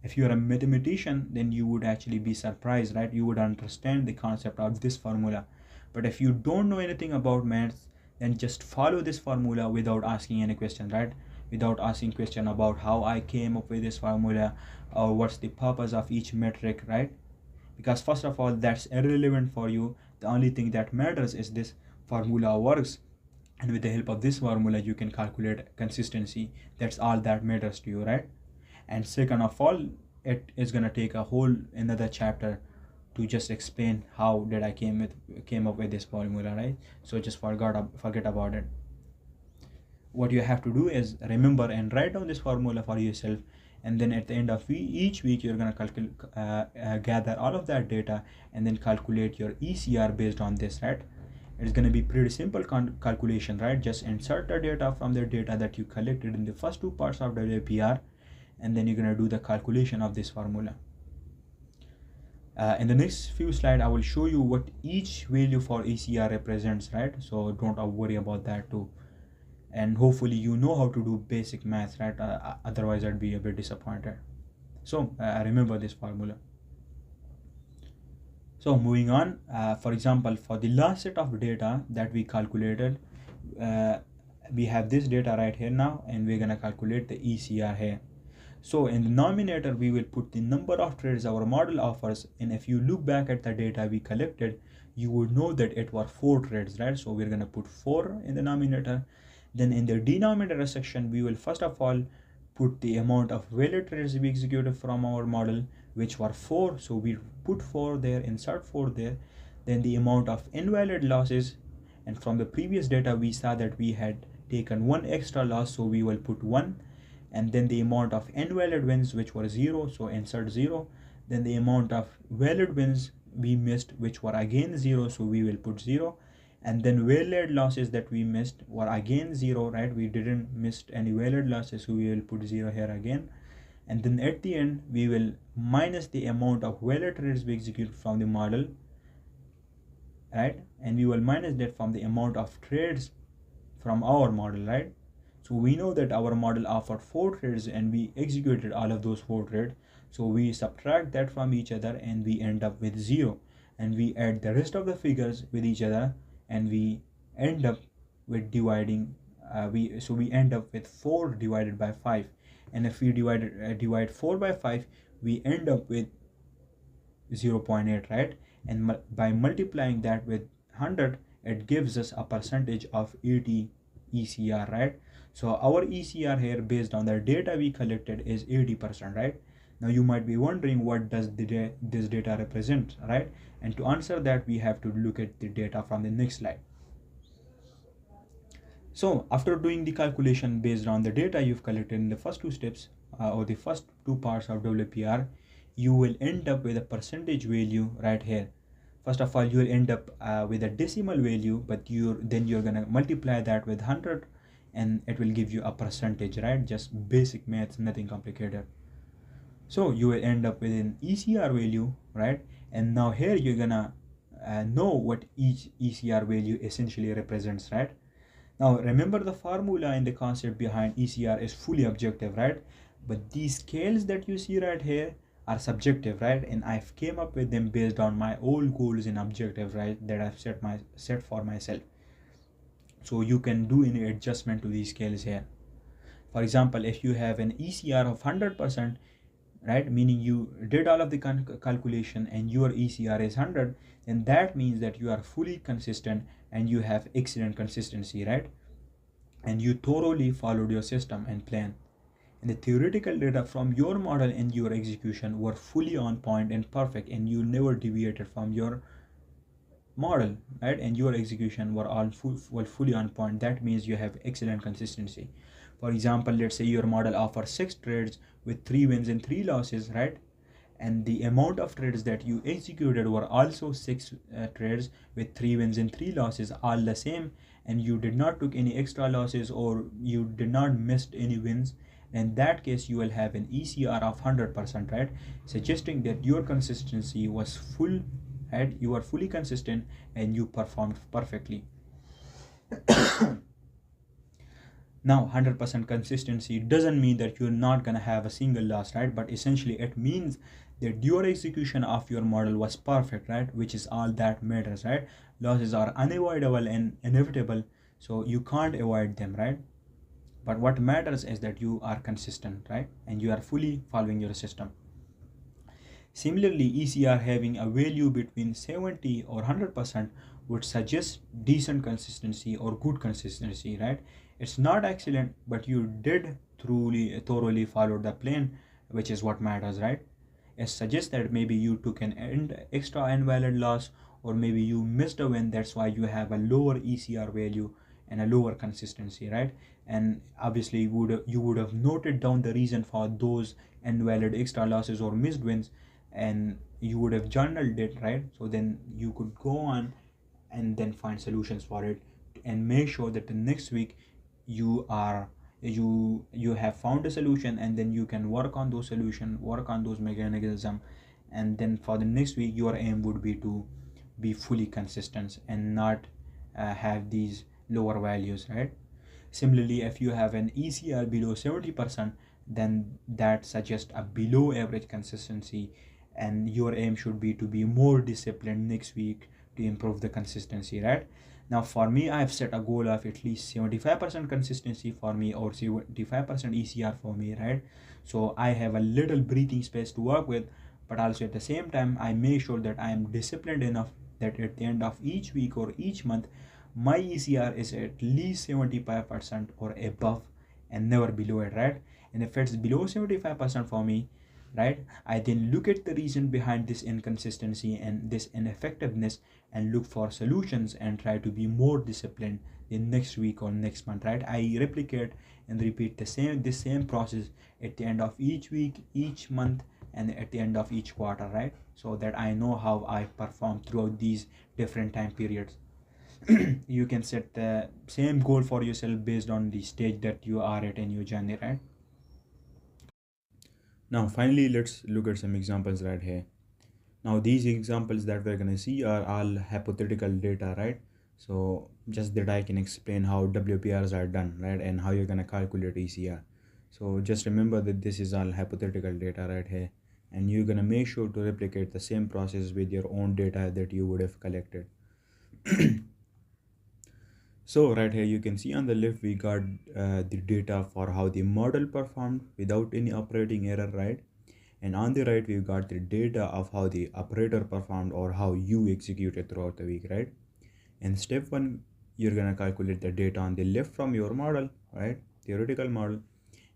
S1: If you are a mathematician, then you would actually be surprised, right? You would understand the concept of this formula. But if you don't know anything about maths, then just follow this formula without asking any question, right? Without asking question about how I came up with this formula or what's the purpose of each metric, right? Because first of all, that's irrelevant for you. The only thing that matters is this formula works, and with the help of this formula you can calculate consistency. That's all that matters to you, right? And second of all, it is gonna take a whole another chapter to just explain how did I came up with this formula, right? So just forget about it. What you have to do is remember and write down this formula for yourself, and then at the end of each week you're gonna gather all of that data and then calculate your ECR based on this, right? It's going to be pretty simple calculation, right? Just insert the data from the data that you collected in the first two parts of WPR, and then you're going to do the calculation of this formula. In the next few slides, I will show you what each value for ECR represents, right? So don't worry about that too. And hopefully you know how to do basic math, right? Otherwise I'd be a bit disappointed. So remember this formula. So moving on, for example, for the last set of data that we calculated, we have this data right here now, and we're gonna calculate the ECR here. So in the denominator, we will put the number of trades our model offers, and if you look back at the data we collected, you would know that it were 4 trades, right? So we're gonna put 4 in the denominator. Then in the denominator section, we will first of all put the amount of valid trades we executed from our model, which were 4. So we put 4 there, insert 4 there. Then the amount of invalid losses, and from the previous data we saw that we had taken 1 extra loss, so we will put 1. And then the amount of invalid wins, which were 0, so insert 0. Then the amount of valid wins we missed, which were again 0, so we will put 0. And then valid losses that we missed were again 0, right? We didn't miss any valid losses, so we will put 0 here again. And then at the end we will minus the amount of valid trades we execute from the model, right? And we will minus that from the amount of trades from our model, right? So we know that our model offered 4 trades and we executed all of those 4 trades, so we subtract that from each other and we end up with 0, and we add the rest of the figures with each other and we end up with dividing we end up with 4 divided by 5. And if we divide 4 by 5, we end up with 0.8, right? And by multiplying that with 100, it gives us a percentage of 80 ECR, right? So our ECR here based on the data we collected is 80%, right? Now you might be wondering, what does this data represent, right? And to answer that, we have to look at the data from the next slide. So after doing the calculation based on the data you've collected in the first 2 steps or the first 2 parts of WPR, you will end up with a percentage value right here. First of all, you will end up with a decimal value, but then you're gonna multiply that with 100 and it will give you a percentage, right? Just basic maths, nothing complicated. So you will end up with an ECR value, right? And now here you're gonna know what each ECR value essentially represents, right? Now remember, the formula and the concept behind ECR is fully objective, right? But these scales that you see right here are subjective, right? And I've came up with them based on my own goals and objectives, right, that I've set for myself. So you can do any adjustment to these scales here. For example, if you have an ECR of 100%, right, meaning you did all of the calculation and your ECR is 100, then that means that you are fully consistent and you have excellent consistency, right? And you thoroughly followed your system and plan. And the theoretical data from your model and your execution were fully on point and perfect, and you never deviated from your model, right? And your execution were all fully on point. That means you have excellent consistency. For example, let's say your model offers 6 trades with 3 wins and 3 losses, right? And the amount of trades that you executed were also 6 trades with 3 wins and 3 losses, all the same. and you did not took any extra losses or you did not missed any wins, in that case you will have an ECR of 100%, right, suggesting that your consistency was full, right, you are fully consistent and you performed perfectly. Now 100% consistency doesn't mean that you're not gonna have a single loss, right, but essentially it means that your execution of your model was perfect, right, which is all that matters, right. Losses are unavoidable and inevitable, so you can't avoid them, right, but what matters is that you are consistent, right, and you are fully following your system. Similarly, ECR having a value between 70 or 100% would suggest decent consistency or good consistency, right? It's not excellent, but you did truly thoroughly follow the plan, which is what matters, right? It suggests that maybe you took an extra invalid loss, or maybe you missed a win, that's why you have a lower ECR value and a lower consistency, right? And obviously you would have noted down the reason for those invalid extra losses or missed wins, and you would have journaled it, right? So then you could go on and then find solutions for it and make sure that the next week you are you have found a solution, and then you can work on those solution, work on those mechanism, and then for the next week your aim would be to be fully consistent and not have these lower values, right? Similarly, if you have an ECR below 70%, then that suggests a below average consistency, and your aim should be to be more disciplined next week to improve the consistency, right? Now, for me, I have set a goal of at least 75% consistency for me, or 75% ECR for me, right? So I have a little breathing space to work with, but also at the same time, I make sure that I am disciplined enough that at the end of each week or each month, my ECR is at least 75% or above and never below it, right? And if it's below 75% for me, right, I then look at the reason behind this inconsistency and this ineffectiveness and look for solutions and try to be more disciplined in next week or next month, right? I replicate and repeat this same process at the end of each week, each month, and at the end of each quarter, right? So that I know how I perform throughout these different time periods. You can set the same goal for yourself based on the stage that you are at in your journey, right? Now finally, let's look at some examples right here. Now these examples that we're gonna see are all hypothetical data, right? So just that I can explain how WPRs are done, right, and how you're gonna calculate ECR. So just remember that this is all hypothetical data right here, and you're gonna make sure to replicate the same process with your own data that you would have collected. So right here you can see on the left we got the data for how the model performed without any operating error, right? And on the right we've got the data of how the operator performed or how you executed throughout the week, right? In step one, you're gonna calculate the data on the left from your model, right? Theoretical model.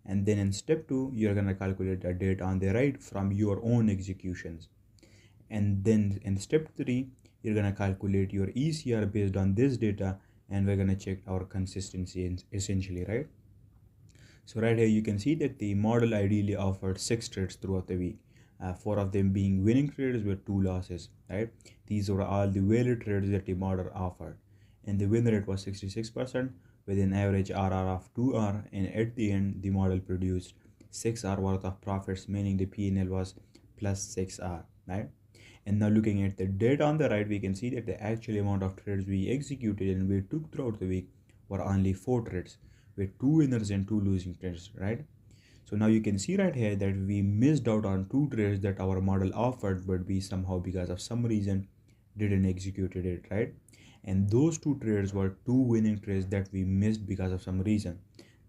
S1: And then in step two, you're gonna calculate the data on the right from your own executions. And then in step three, you're gonna calculate your ECR based on this data, and we're gonna check our consistency essentially, right? So right here you can see that the model ideally offered 6 trades throughout the week, 4 of them being winning trades with 2 losses, right? These were all the valid trades that the model offered, and the win rate was 66% with an average RR of 2R, and at the end the model produced 6R worth of profits, meaning the P&L was plus 6R, right? And now looking at the data on the right, we can see that the actual amount of trades we executed and we took throughout the week were only 4 trades with 2 winners and 2 losing trades, right? So now you can see right here that we missed out on 2 trades that our model offered, but we somehow because of some reason didn't executed it, right? And those 2 trades were 2 winning trades that we missed because of some reason.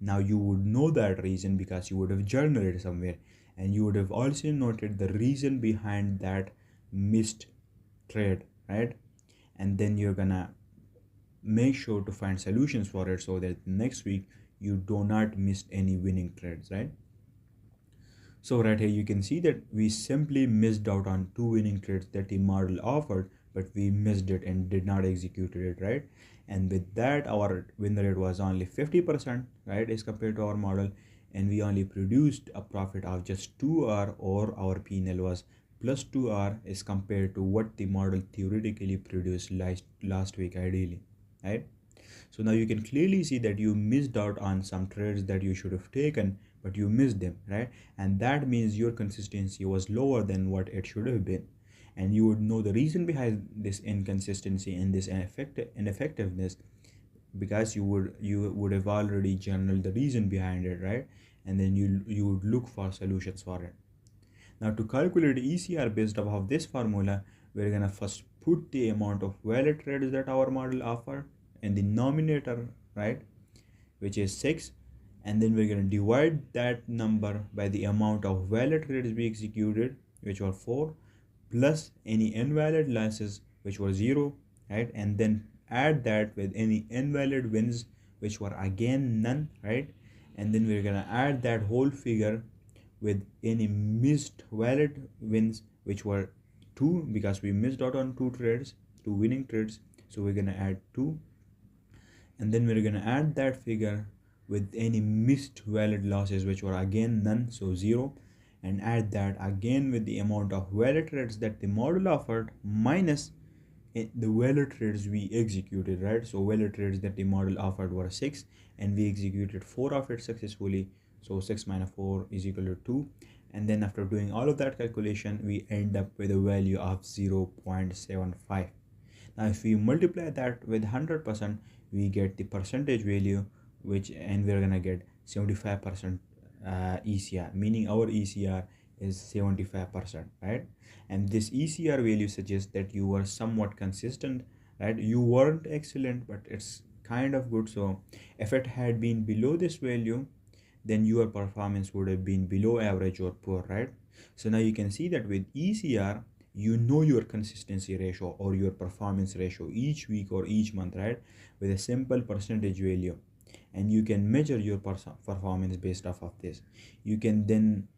S1: Now you would know that reason because you would have journaled it somewhere, and you would have also noted the reason behind that missed trade, right? And then you're gonna make sure to find solutions for it so that next week you do not miss any winning trades, right? So right here you can see that we simply missed out on 2 winning trades that the model offered, but we missed it and did not execute it, right? And with that our win rate was only 50%, right, as compared to our model, and we only produced a profit of just 2R, or our P&L was plus 2R as compared to what the model theoretically produced last week ideally, right? So now you can clearly see that you missed out on some trades that you should have taken, but you missed them, right? And that means your consistency was lower than what it should have been. And you would know the reason behind this inconsistency and this ineffectiveness, because you would have already journaled the reason behind it, right? And then you would look for solutions for it. Now to calculate ECR based off of this formula, we're gonna first put the amount of valid trades that our model offer in the denominator, right, which is 6, and then we're gonna divide that number by the amount of valid trades we executed, which were 4, plus any invalid losses, which were 0, right, and then add that with any invalid wins, which were again none, right, and then we're gonna add that whole figure with any missed valid wins, which were 2, because we missed out on 2 trades, 2 winning trades, so we're gonna add 2, and then we're gonna add that figure with any missed valid losses, which were again none, so 0, and add that again with the amount of valid trades that the model offered minus the valid trades we executed, right? So valid trades that the model offered were 6, and we executed 4 of it successfully, so 6 minus 4 is equal to 2. And then after doing all of that calculation, we end up with a value of 0.75. Now if we multiply that with 100%, we get the percentage value, and we're gonna get 75% ECR, meaning our ECR is 75%, right? And this ECR value suggests that you were somewhat consistent, right? You weren't excellent, but it's kind of good. So if it had been below this value, then your performance would have been below average or poor, right? So now you can see that with ECR, you know your consistency ratio or your performance ratio each week or each month, right, with a simple percentage value, and you can measure your performance based off of this. You can then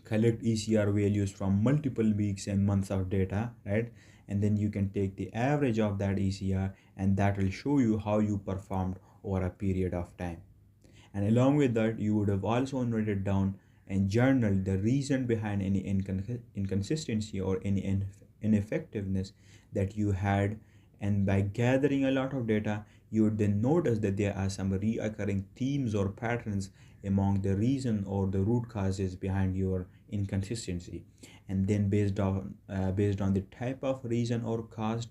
S1: collect ECR values from multiple weeks and months of data, right, and then you can take the average of that ECR, and that will show you how you performed over a period of time. And along with that, you would have also noted down and journaled the reason behind any inconsistency or any ineffectiveness that you had. And by gathering a lot of data, you would then notice that there are some reoccurring themes or patterns among the reason or the root causes behind your inconsistency. And then based on the type of reason or cause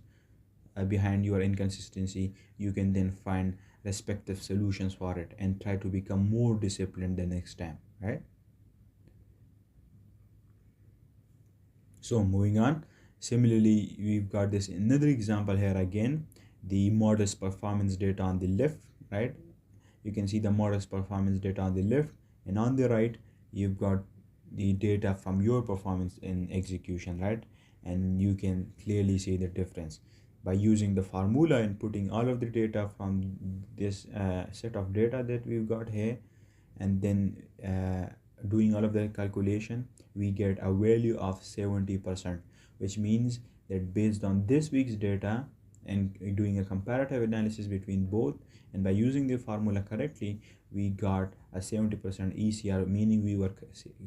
S1: behind your inconsistency, you can then find respective solutions for it and try to become more disciplined the next time, right? So moving on, similarly, we've got this another example here again, the model's performance data on the left, right? You can see the model's performance data on the left, and on the right you've got the data from your performance in execution, right? And you can clearly see the difference by using the formula and putting all of the data from this set of data that we've got here, and then doing all of the calculation, we get a value of 70%, which means that based on this week's data and doing a comparative analysis between both, and by using the formula correctly, we got a 70% ECR, meaning we were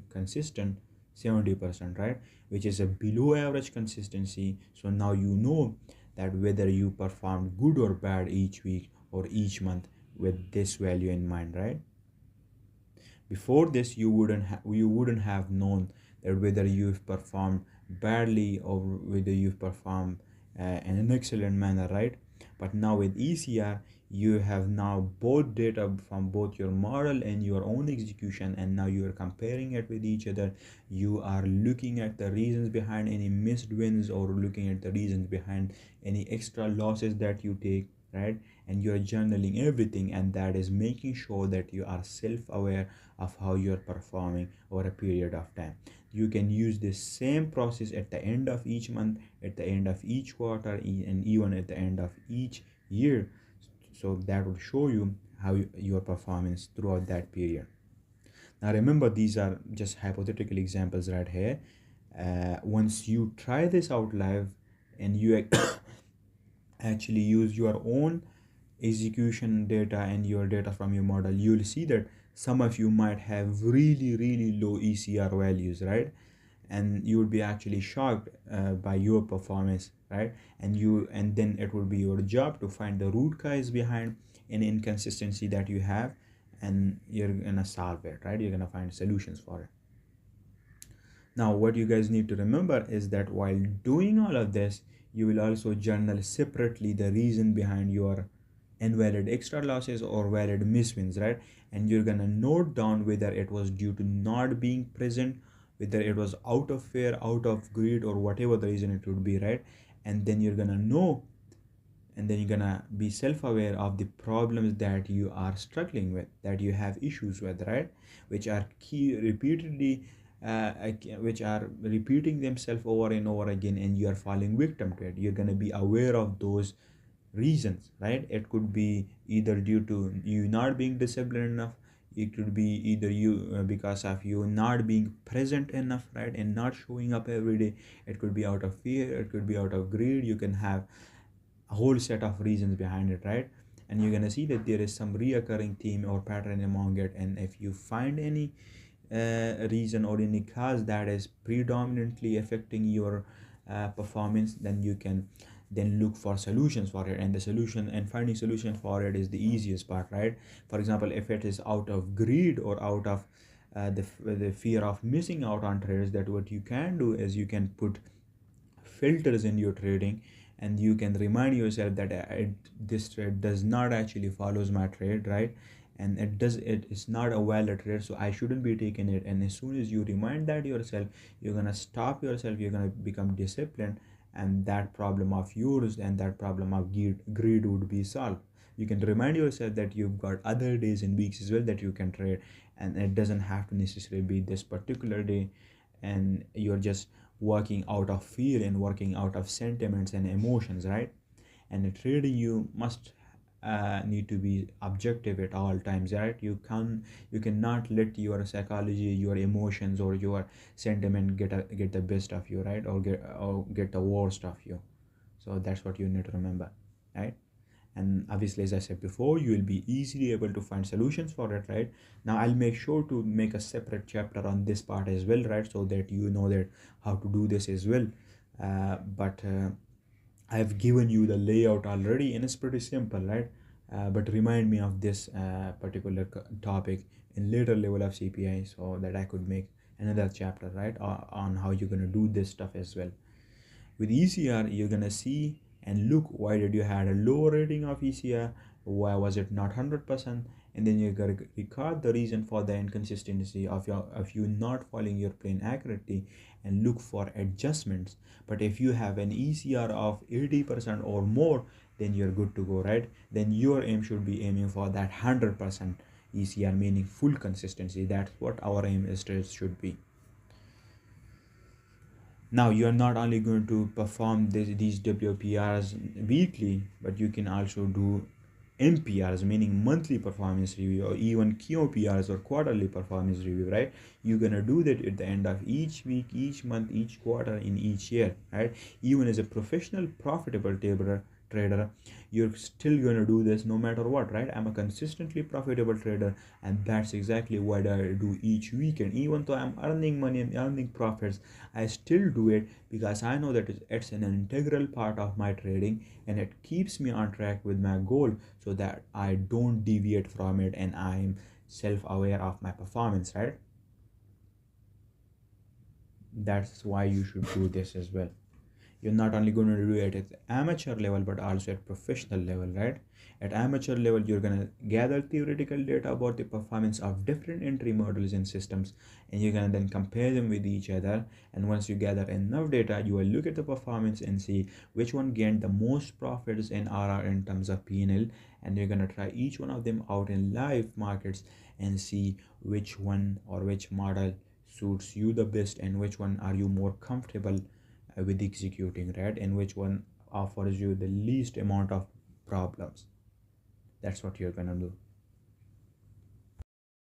S1: consistent 70%, right, which is a below average consistency. So now you know that whether you performed good or bad each week or each month with this value in mind, right? Before this, you wouldn't have known that whether you've performed badly or whether you've performed in an excellent manner, right? But now with ECR, you have now both data from both your model and your own execution, and now you are comparing it with each other. You are looking at the reasons behind any missed wins or looking at the reasons behind any extra losses that you take, right? And you are journaling everything, and that is making sure that you are self-aware of how you are performing over a period of time. You can use this same process at the end of each month, at the end of each quarter, and even at the end of each year. So that will show you how your performance throughout that period. Now remember, these are just hypothetical examples right here. Once you try this out live and you actually use your own execution data and your data from your model, you'll see that some of you might have really low ECR values, right? and you would be actually shocked by your performance, right? And then it would be your job to find the root cause behind an inconsistency that you have, and you're gonna solve it, right? You're gonna find solutions for it. Now, what you guys need to remember is that while doing all of this, you will also journal separately the reason behind your invalid extra losses or valid miswins, right? And you're gonna note down whether it was due to not being present, whether it was out of fear, out of greed, or whatever the reason it would be, right? And then you're gonna know, and then you're gonna be self-aware of the problems that you are struggling with, that you have issues with, right? Which are key repeatedly which are repeating themselves over and over again, and you are falling victim to it. You're going to be aware of those reasons, right? It could be either due to you not being disciplined enough, it could be either you because of you not being present enough, right, and not showing up every day. It could be out of fear, it could be out of greed. You can have a whole set of reasons behind it, right? And you're gonna see that there is some reoccurring theme or pattern among it, and if you find any reason or any cause that is predominantly affecting your performance, then you can then look for solutions for it. And the solution and finding solution for it is the easiest part, right? For example, if it is out of greed or out of the fear of missing out on trades, that what you can do is you can put filters in your trading, and you can remind yourself that this trade does not actually follows my trade, right? And it is not a valid trade, so I shouldn't be taking it. And as soon as you remind that yourself, you're gonna stop yourself, you're gonna become disciplined, and that problem of yours and that problem of greed would be solved. You can remind yourself that you've got other days and weeks as well that you can trade, and it doesn't have to necessarily be this particular day, and you're just working out of fear and working out of sentiments and emotions, right? And in trading, you must need to be objective at all times, right? You cannot let your psychology, your emotions, or your sentiment get the best of you, right? Or get the worst of you. So that's what you need to remember, right? And obviously, as I said before, you will be easily able to find solutions for it, right? Now I'll make sure to make a separate chapter on this part as well, right, so that you know that how to do this as well. But I've given you the layout already, and it's pretty simple, right? But remind me of this particular topic in later level of CPI, so that I could make another chapter, right, on how you're going to do this stuff as well. With ECR, you're gonna see and look, why did you had a low rating of ECR, why was it not 100%, and then you're gonna record the reason for the inconsistency of you not following your plan accurately, and look for adjustments. But if you have an ECR of 80% or more, then you're good to go, right? Then your aim should be aiming for that 100% ECR, meaning full consistency. That's what our aim is should be. Now you are not only going to perform these WPRs weekly, but you can also do MPRs, meaning monthly performance review, or even QPRs or quarterly performance review, right? You're gonna do that at the end of each week, each month, each quarter, in each year, right? Even as a professional profitable trader, you're still gonna do this no matter what, right? I'm a consistently profitable trader, and that's exactly what I do each weekend. Even though I'm earning money and earning profits, I still do it because I know that it's an integral part of my trading, and it keeps me on track with my goal, so that I don't deviate from it, and I'm self-aware of my performance, right? That's why you should do this as well. You're not only going to do it at amateur level, but also at professional level, right? At amateur level, you're going to gather theoretical data about the performance of different entry models and systems, and you're going to then compare them with each other. And once you gather enough data, you will look at the performance and see which one gained the most profits in RR in terms of PNL, and you're going to try each one of them out in live markets and see which one or which model suits you the best, and which one are you more comfortable with executing, right? And which one offers you the least amount of problems. That's what you're gonna do.